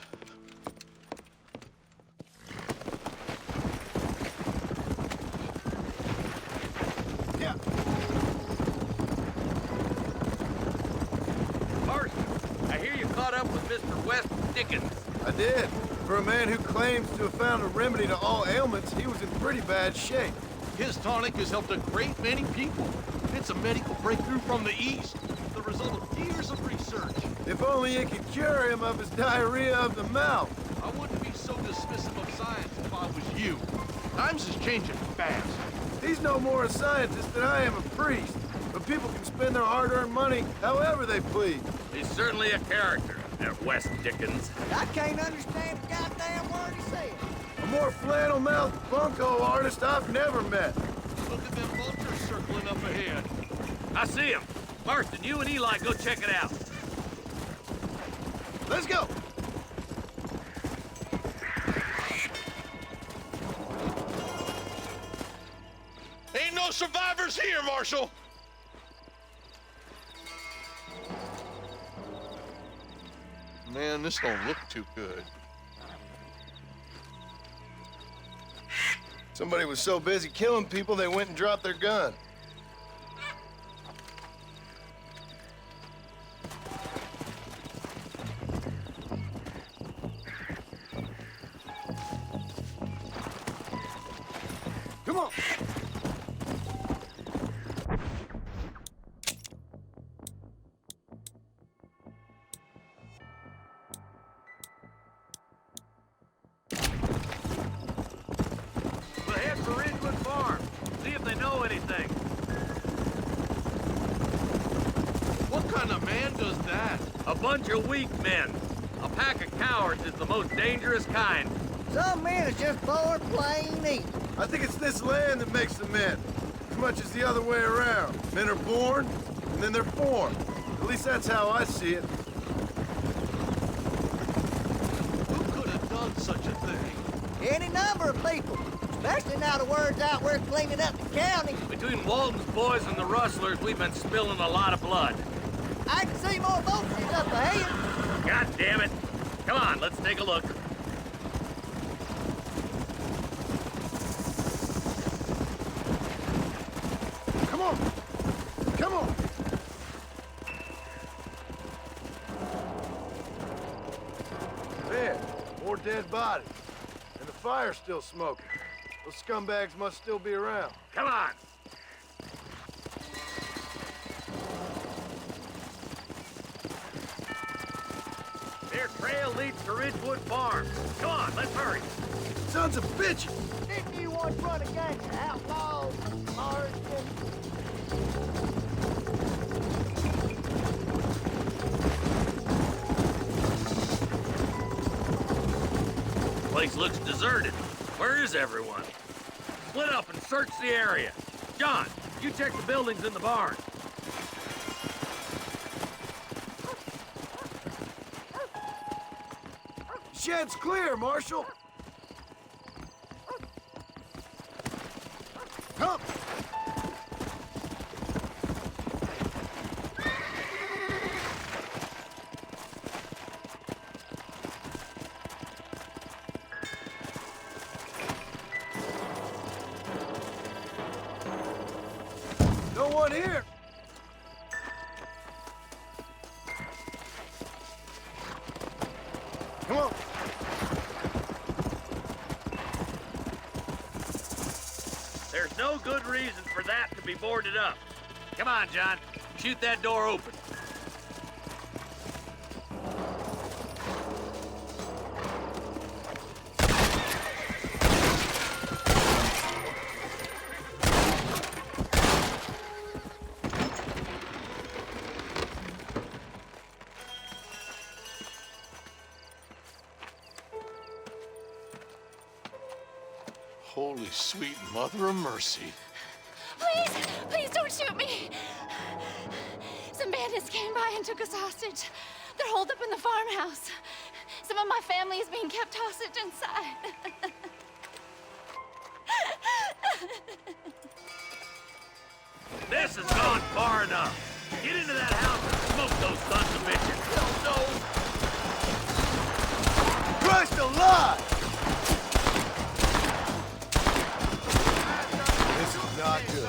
Yeah. Marston, I hear you caught up with Mr. West Dickens. I did. For a man who claims to have found a remedy to all ailments, he was in pretty bad shape. His tonic has helped a great many people. It's a medical breakthrough from the East, the result of years of research. If only it could cure him of his diarrhea of the mouth. I wouldn't be so dismissive of science if I was you. Times is changing fast. He's no more a scientist than I am a priest. But people can spend their hard-earned money however they please. He's certainly a character, that West Dickens. I can't understand a goddamn word he said. A more flannel-mouthed bunco artist I've never met. Look at them vultures circling up ahead. I see him. Marston, you and Eli go check it out. Let's go! Ain't no survivors here, Marshal! Man, this don't look too good. Somebody was so busy killing people, they went and dropped their gun. Come on! We'll head for Ridgewood Farm. See if they know anything. What kind of man does that? A bunch of weak men. A pack of cowards is the most dangerous kind. Some men is just born plain evil. I think it's this land that makes the men, as much as the other way around. Men are born, and then they're formed. At least that's how I see it. Who could have done such a thing? Any number of people. Especially now the word's out we're cleaning up the county. Between Walton's boys and the rustlers, we've been spilling a lot of blood. I can see more boats up ahead. God damn it. Come on, let's take a look. Come on! Come on! There, more dead bodies. And the fire's still smoking. Those scumbags must still be around. Come on. Their trail leads to Ridgewood Farm. Come on, let's hurry. Sons of bitches! Didn't you once run a gang of outlaws, Marston? Place looks deserted. Where is everyone? Split up and search the area. John, you check the buildings in the barn. Shed's clear, Marshal! Come! No one here! Come on! There's no good reason for that to be boarded up. Come on, John. Shoot that door open. Holy sweet mother of mercy. Please, please don't shoot me. Some bandits came by and took us hostage. They're holed up in the farmhouse. Some of my family is being kept hostage inside. This has gone far enough. Get into that house and smoke those sons of bitches. Christ alive! This is not good.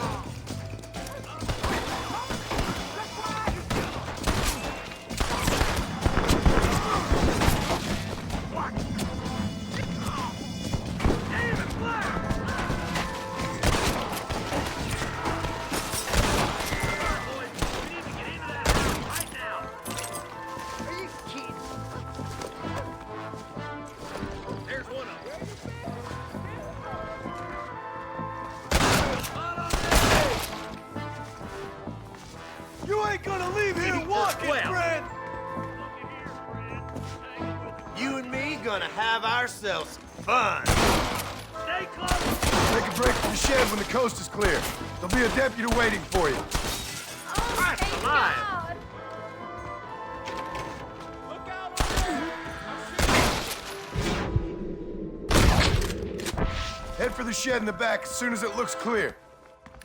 You ain't gonna leave here walking, friend! You and me gonna have ourselves fun. Stay close! Take a break from the shed when the coast is clear. There'll be a deputy waiting for you. Christ alive! Head for the shed in the back as soon as it looks clear.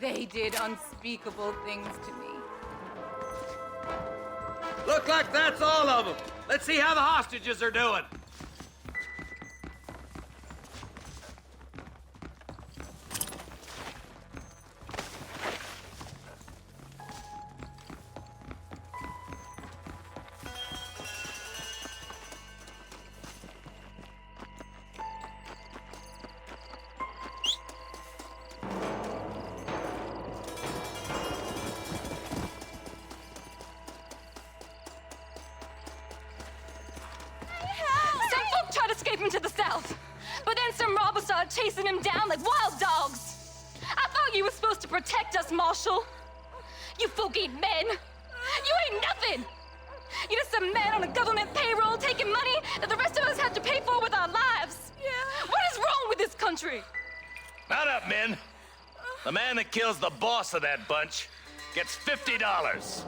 They did unspeakable things to me. Look like that's all of them. Let's see how the hostages are doing. Escape him to the south. But then some robbers started chasing him down like wild dogs. I thought you were supposed to protect us, Marshal. You folk ain't men. You ain't nothing. You're just a man on a government payroll taking money that the rest of us have to pay for with our lives. Yeah. What is wrong with this country? Mount up, men. The man that kills the boss of that bunch gets $50.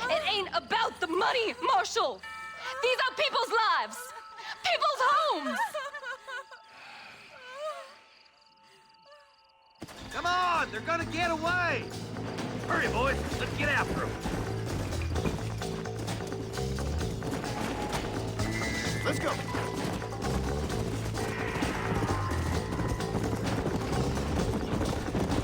It ain't about the money, Marshal. These are people's lives. People's homes! Come on, they're gonna get away! Hurry, boys, let's get after them. Let's go.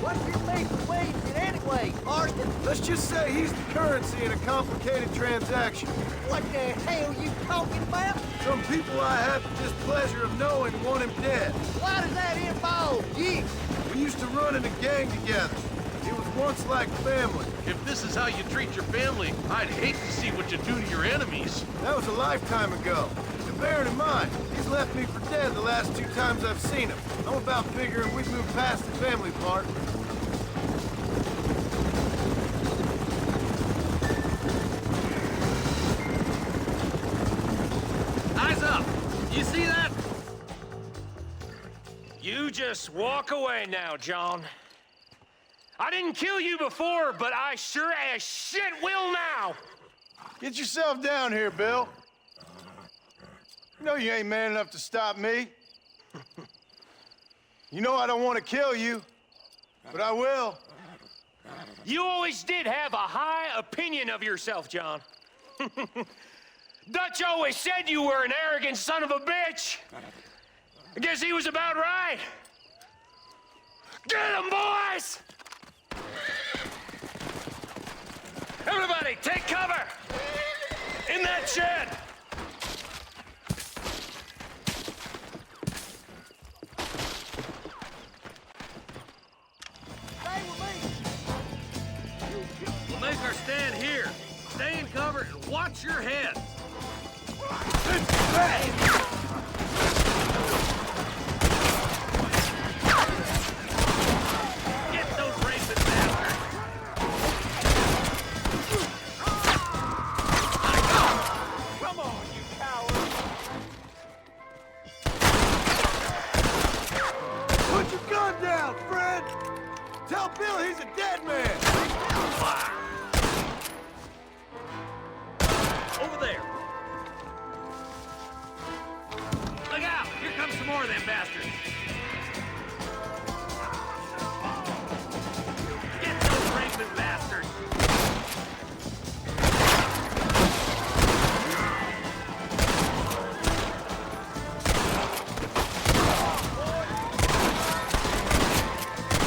What's your beef with Williamson anyway, Marston? Let's just say he's the currency in a complicated transaction. What the hell you talking about? Some people I have the displeasure of knowing want him dead. Why does that involve you? We used to run in a gang together. It was once like family. If this is how you treat your family, I'd hate to see what you do to your enemies. That was a lifetime ago. And bearing in mind, he's left me for dead the last 2 times I've seen him. I'm about figuring we've moved past the family part. Eyes up! You see that? You just walk away now, John. I didn't kill you before, but I sure as shit will now! Get yourself down here, Bill. You know you ain't man enough to stop me. You know I don't want to kill you, but I will. You always did have a high opinion of yourself, John. Dutch always said you were an arrogant son of a bitch. I guess he was about right. Get him, boys! Everybody, take cover! In that shed! We'll make our stand here. Stay in cover and watch your head. Get those racist bastards! Come on, you coward! Put your gun down, friend! Tell Bill he's a dead man! Over there. some more of them bastards. Get those raping bastards.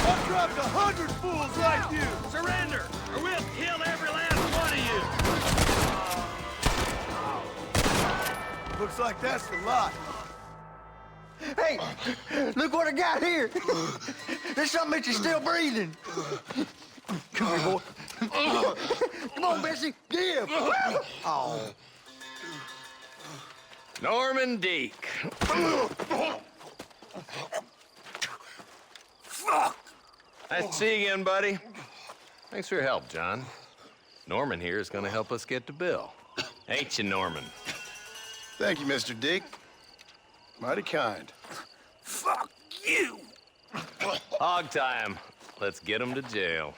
I've dropped 100 fools like you! Surrender, or we'll kill every last one of you! Looks like that's the lot. Hey, look what I got here. There's something that you're still breathing. Come here, boy. Come on, Bessie, give. Oh. Norman Deek. Fuck! Nice to see you again, buddy. Thanks for your help, John. Norman here is gonna help us get to Bill. Ain't you, Norman? Thank you, Mr. Deek. Mighty kind. Fuck you! Hog time. Let's get him to jail.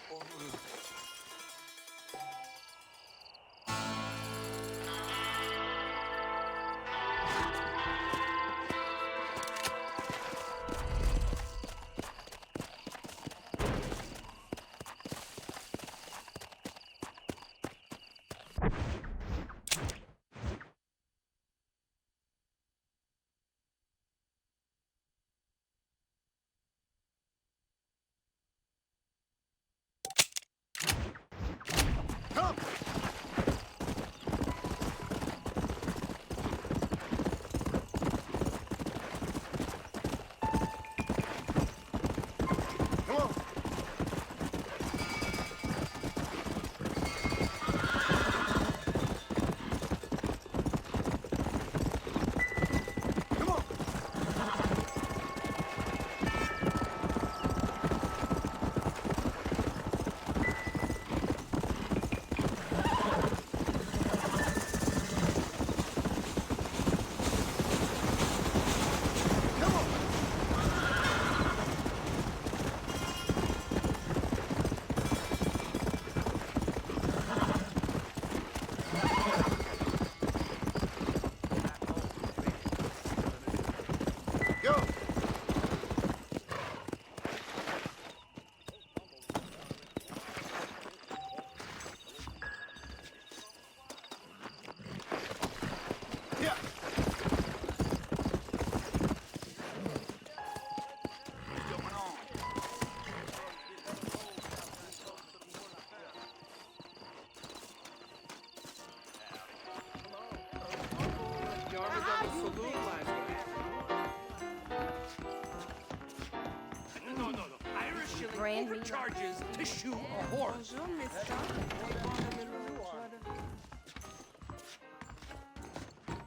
Brand new charges to shoot a horse.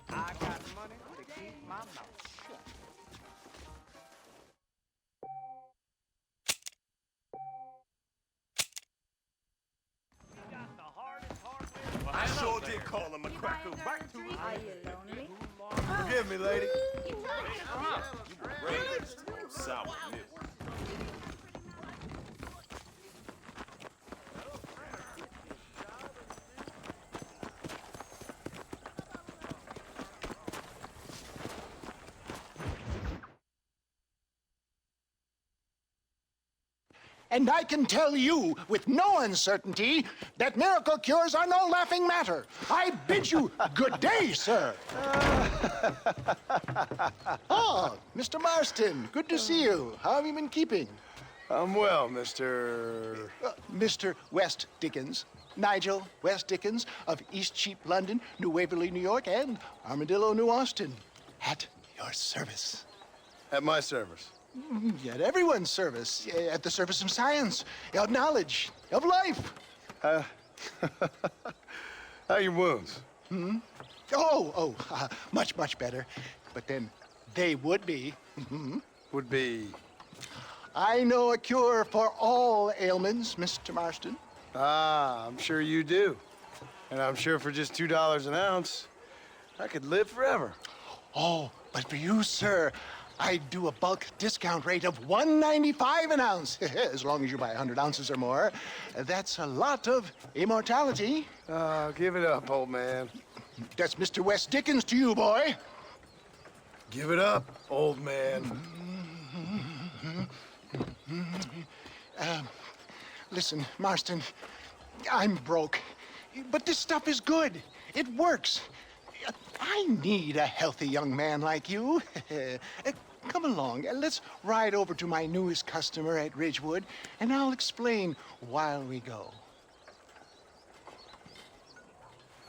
I got money to keep my mouth shut. I sure did call him a cracker back to me. Are you lonely? Forgive me, lady. Raised sour milk. And I can tell you with no uncertainty that miracle cures are no laughing matter. I bid you good day, sir. Oh, Mr. Marston, good to see you. How have you been keeping? I'm well, Mr. Mr. West Dickens. Nigel West Dickens of East Cheap, London, New Waverly, New York, and Armadillo, New Austin. At your service. At my service. At everyone's service. At the service of science, of knowledge, of life. How are your wounds? Much, much better. But then they would be. Would be? I know a cure for all ailments, Mr. Marston. Ah, I'm sure you do. And I'm sure for just $2 an ounce, I could live forever. Oh, but for you, sir, I do a bulk discount rate of $1.95 an ounce, as long as you buy 100 ounces or more. That's a lot of immortality. Give it up, old man. That's Mr. West Dickens to you, boy. Give it up, old man. Listen, Marston, I'm broke, but this stuff is good. It works. I need a healthy young man like you. Come along, let's ride over to my newest customer at Ridgewood, and I'll explain while we go.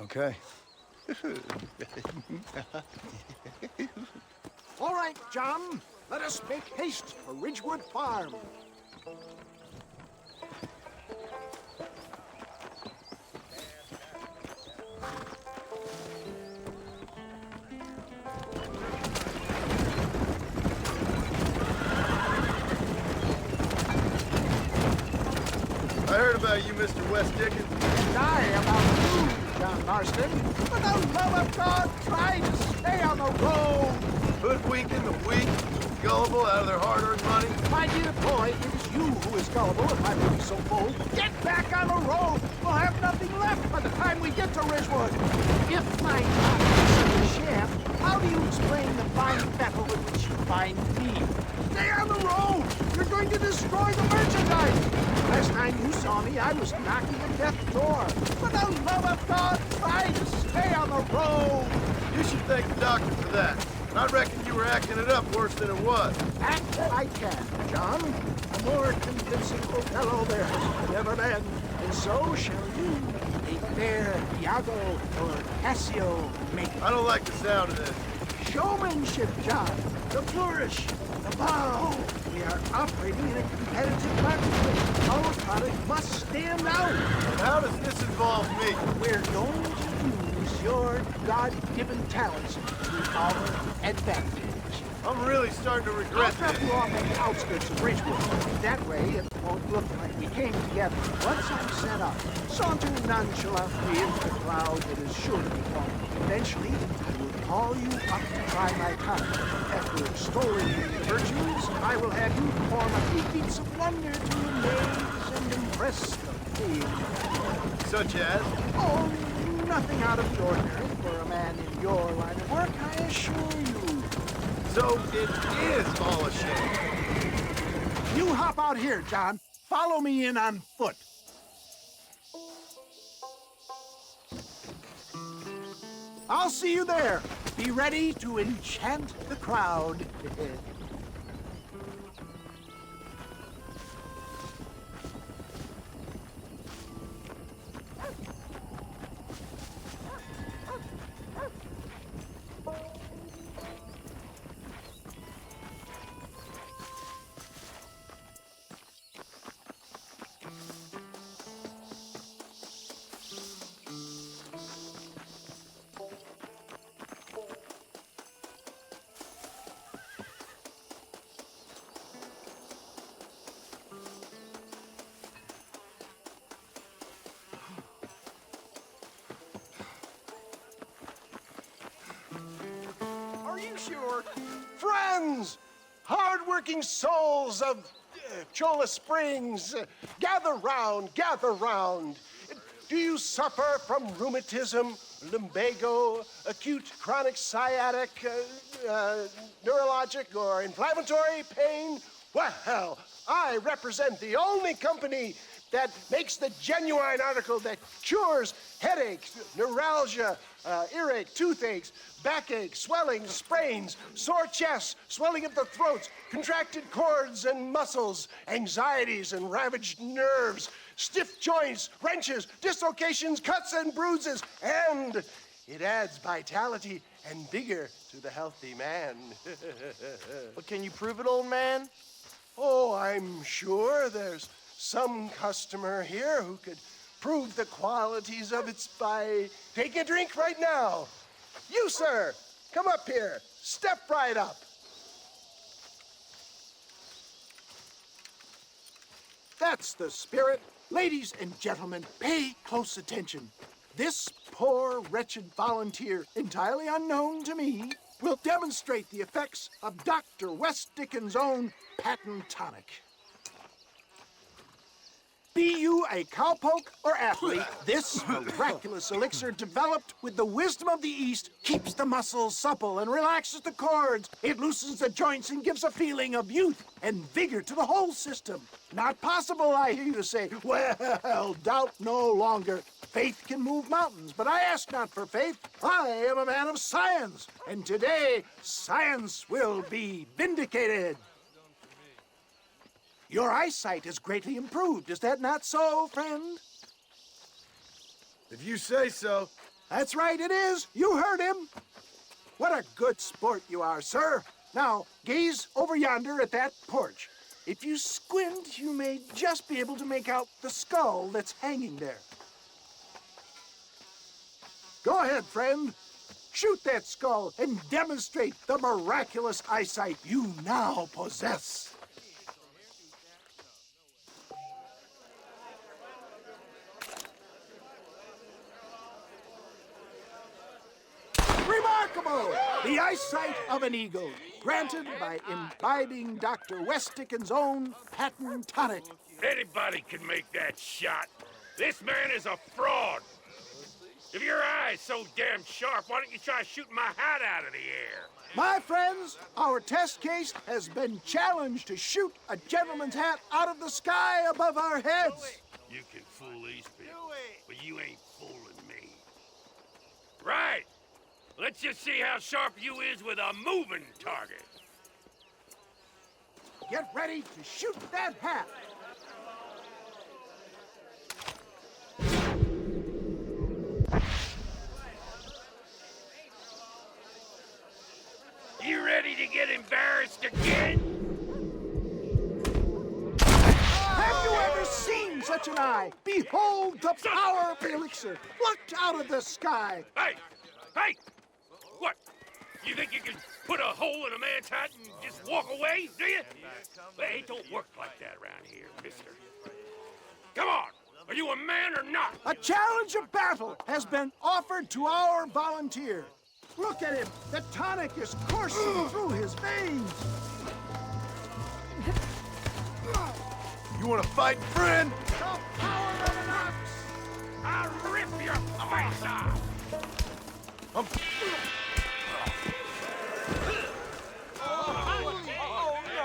Okay. All right, John, let us make haste for Ridgewood Farm. I heard about you, Mr. West Dickens. And I about you, John Marston. For the love of God, try to stay on the road. Hoodwinking the weak, gullible out of their hard-earned money. My dear boy, it is you who is gullible, if I may be so bold. Get back on the road. We'll have nothing left by the time we get to Ridgewood. If my doctor is a sham, how do you explain the fine metal with which you find me? Stay on the road. You're going to destroy the merchandise. Last time you saw me, I was knocking at death's door. For the love of God, try to stay on the road. You should thank the doctor for that. I reckon you were acting it up worse than it was. Act I can, John. A more convincing Othello there has never been. And so shall you. A fair Iago or Cassio make it. I don't like the sound of this. Showmanship, John. The flourish. The bow. We are operating in a competitive marketplace. Our product must stand out. How does this involve me? We're going to use your God-given talents to our advantage. I'm really starting to I'll regret drop this. you off at the outskirts of Ridgewood. That way, it won't look like we came together. Once I'm set up, saunter nonchalantly into the crowd that is sure to be forming. Eventually, I will call you up to try my talent. After extolling your virtues, I will have you perform a few feats of wonder to amaze and impress the field. Such as? Oh, nothing out of the ordinary for a man in your line of work, I assure you. So it is all a shame. You hop out here, John. Follow me in on foot. I'll see you there. Be ready to enchant the crowd. Are you sure? Friends, hard-working souls of Cholla Springs, gather round, gather round. Do you suffer from rheumatism, lumbago, acute chronic sciatic, neurologic, or inflammatory pain? Well, I represent the only company that makes the genuine article that cures headaches, neuralgia, earache, toothaches, backache, swelling, sprains, sore chests, swelling of the throats, contracted cords and muscles, anxieties and ravaged nerves, stiff joints, wrenches, dislocations, cuts and bruises, and it adds vitality and vigor to the healthy man. But can you prove it, old man? Oh, I'm sure there's some customer here who could prove the qualities of it by taking a drink right now. You, sir, come up here. Step right up. That's the spirit. Ladies and gentlemen, pay close attention. This poor, wretched volunteer, entirely unknown to me, will demonstrate the effects of Dr. West Dickens' own patent tonic. Be you a cowpoke or athlete, this miraculous elixir developed with the wisdom of the East keeps the muscles supple and relaxes the cords. It loosens the joints and gives a feeling of youth and vigor to the whole system. Not possible, I hear you say. Well, doubt no longer. Faith can move mountains, but I ask not for faith. I am a man of science, and today science will be vindicated. Your eyesight is greatly improved. Is that not so, friend? If you say so. That's right, it is. You heard him. What a good sport you are, sir. Now, gaze over yonder at that porch. If you squint, you may just be able to make out the skull that's hanging there. Go ahead, friend. Shoot that skull and demonstrate the miraculous eyesight you now possess. Remarkable! The eyesight of an eagle, granted by imbibing Dr. Westickens' own patent tonic. Anybody can make that shot. This man is a fraud. If your eye's so damn sharp, why don't you try shooting my hat out of the air? My friends, our test case has been challenged to shoot a gentleman's hat out of the sky above our heads. You can fool these people, but you ain't fooling me. Right. Let's just see how sharp you is with a moving target. Get ready to shoot that hat. You ready to get embarrassed again? Have you ever seen such an eye? Behold the power of the elixir, plucked out of the sky. Hey! Hey! What? You think you can put a hole in a man's hat and just walk away, do you? Hey, it don't work like that around here, mister. Come on! Are you a man or not? A challenge of battle has been offered to our volunteer. Look at him. The tonic is coursing through his veins. You want to fight, friend? The power of an ox. I'll rip your face off.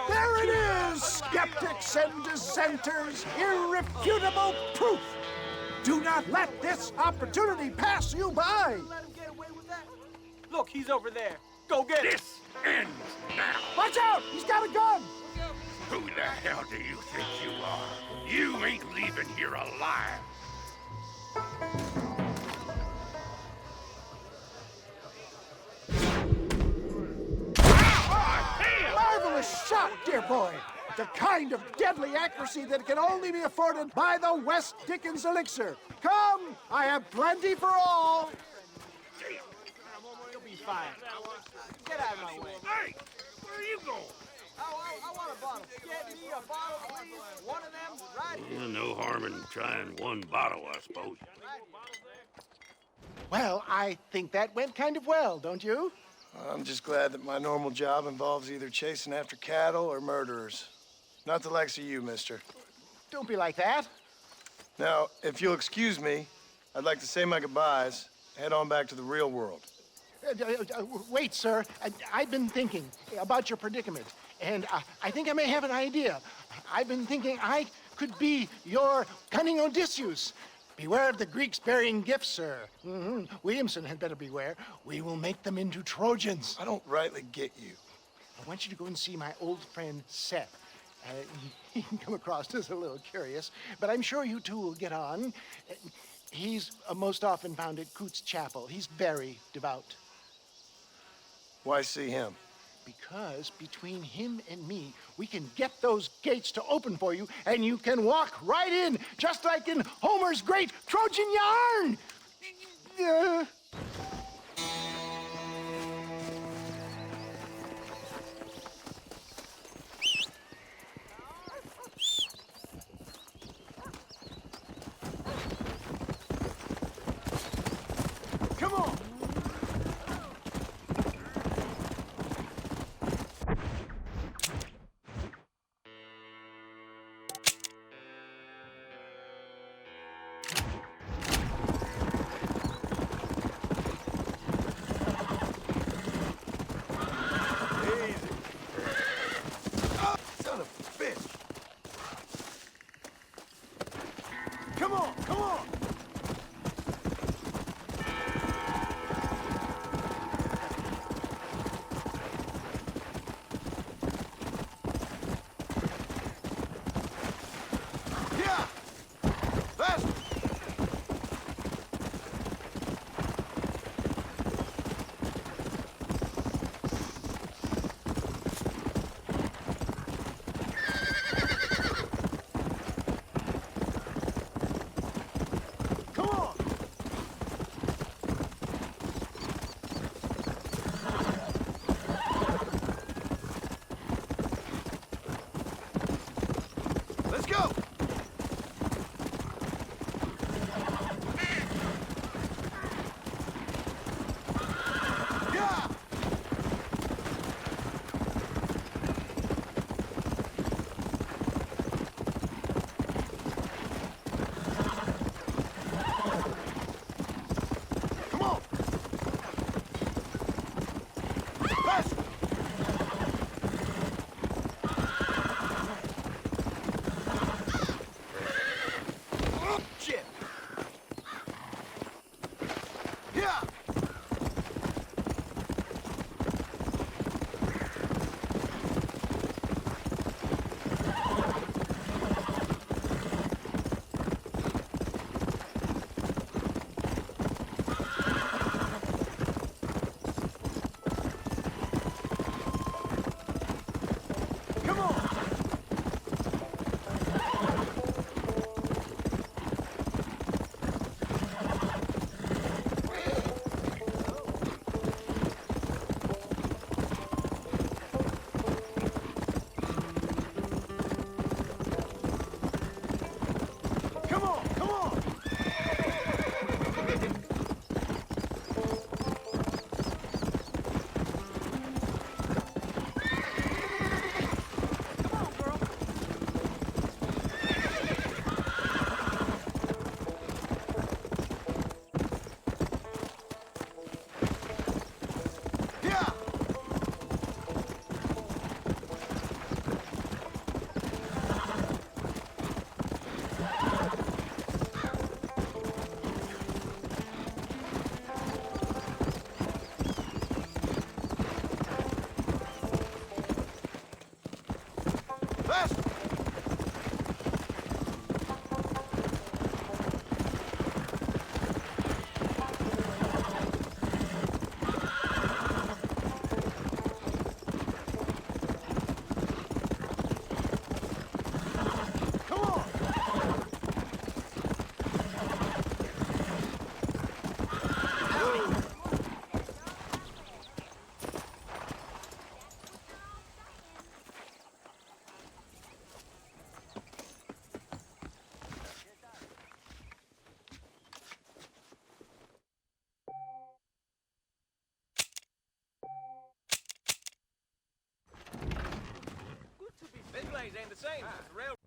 There it is, skeptics and dissenters, irrefutable proof. Do not let this opportunity pass you by. Look, he's over there. Go get him. This ends now. Watch out! He's got a gun! Who the hell do you think you are? You ain't leaving here alive. Marvelous shot, dear boy. The kind of deadly accuracy that can only be afforded by the West Dickens elixir. Come, I have plenty for all. You'll be fine. Get out of my way. Hey, where are you going? I want a bottle. Get me a bottle, please. One of them right here. No harm in trying one bottle, I suppose. Well, I think that went kind of well, don't you? I'm just glad that my normal job involves either chasing after cattle or murderers. Not the likes of you, mister. Don't be like that. Now, if you'll excuse me, I'd like to say my goodbyes, head on back to the real world. Wait, sir. I've been thinking about your predicament, and I think I may have an idea. I've been thinking I could be your cunning Odysseus. Beware of the Greeks bearing gifts, sir. Williamson had better beware. We will make them into Trojans. I don't rightly get you. I want you to go and see my old friend Seth. He can come across as a little curious, but I'm sure you two will get on. He's most often found at Coots Chapel. He's very devout. Why see him? Because between him and me, we can get those gates to open for you, and you can walk right in, just like in Homer's great Trojan yarn. Come on. go! Yeah! Come on! Faster! Oh, shit! Yeah! Come on! Come on, come on! Yeah! Faster! Come on! Big legs ain't the same. The railroad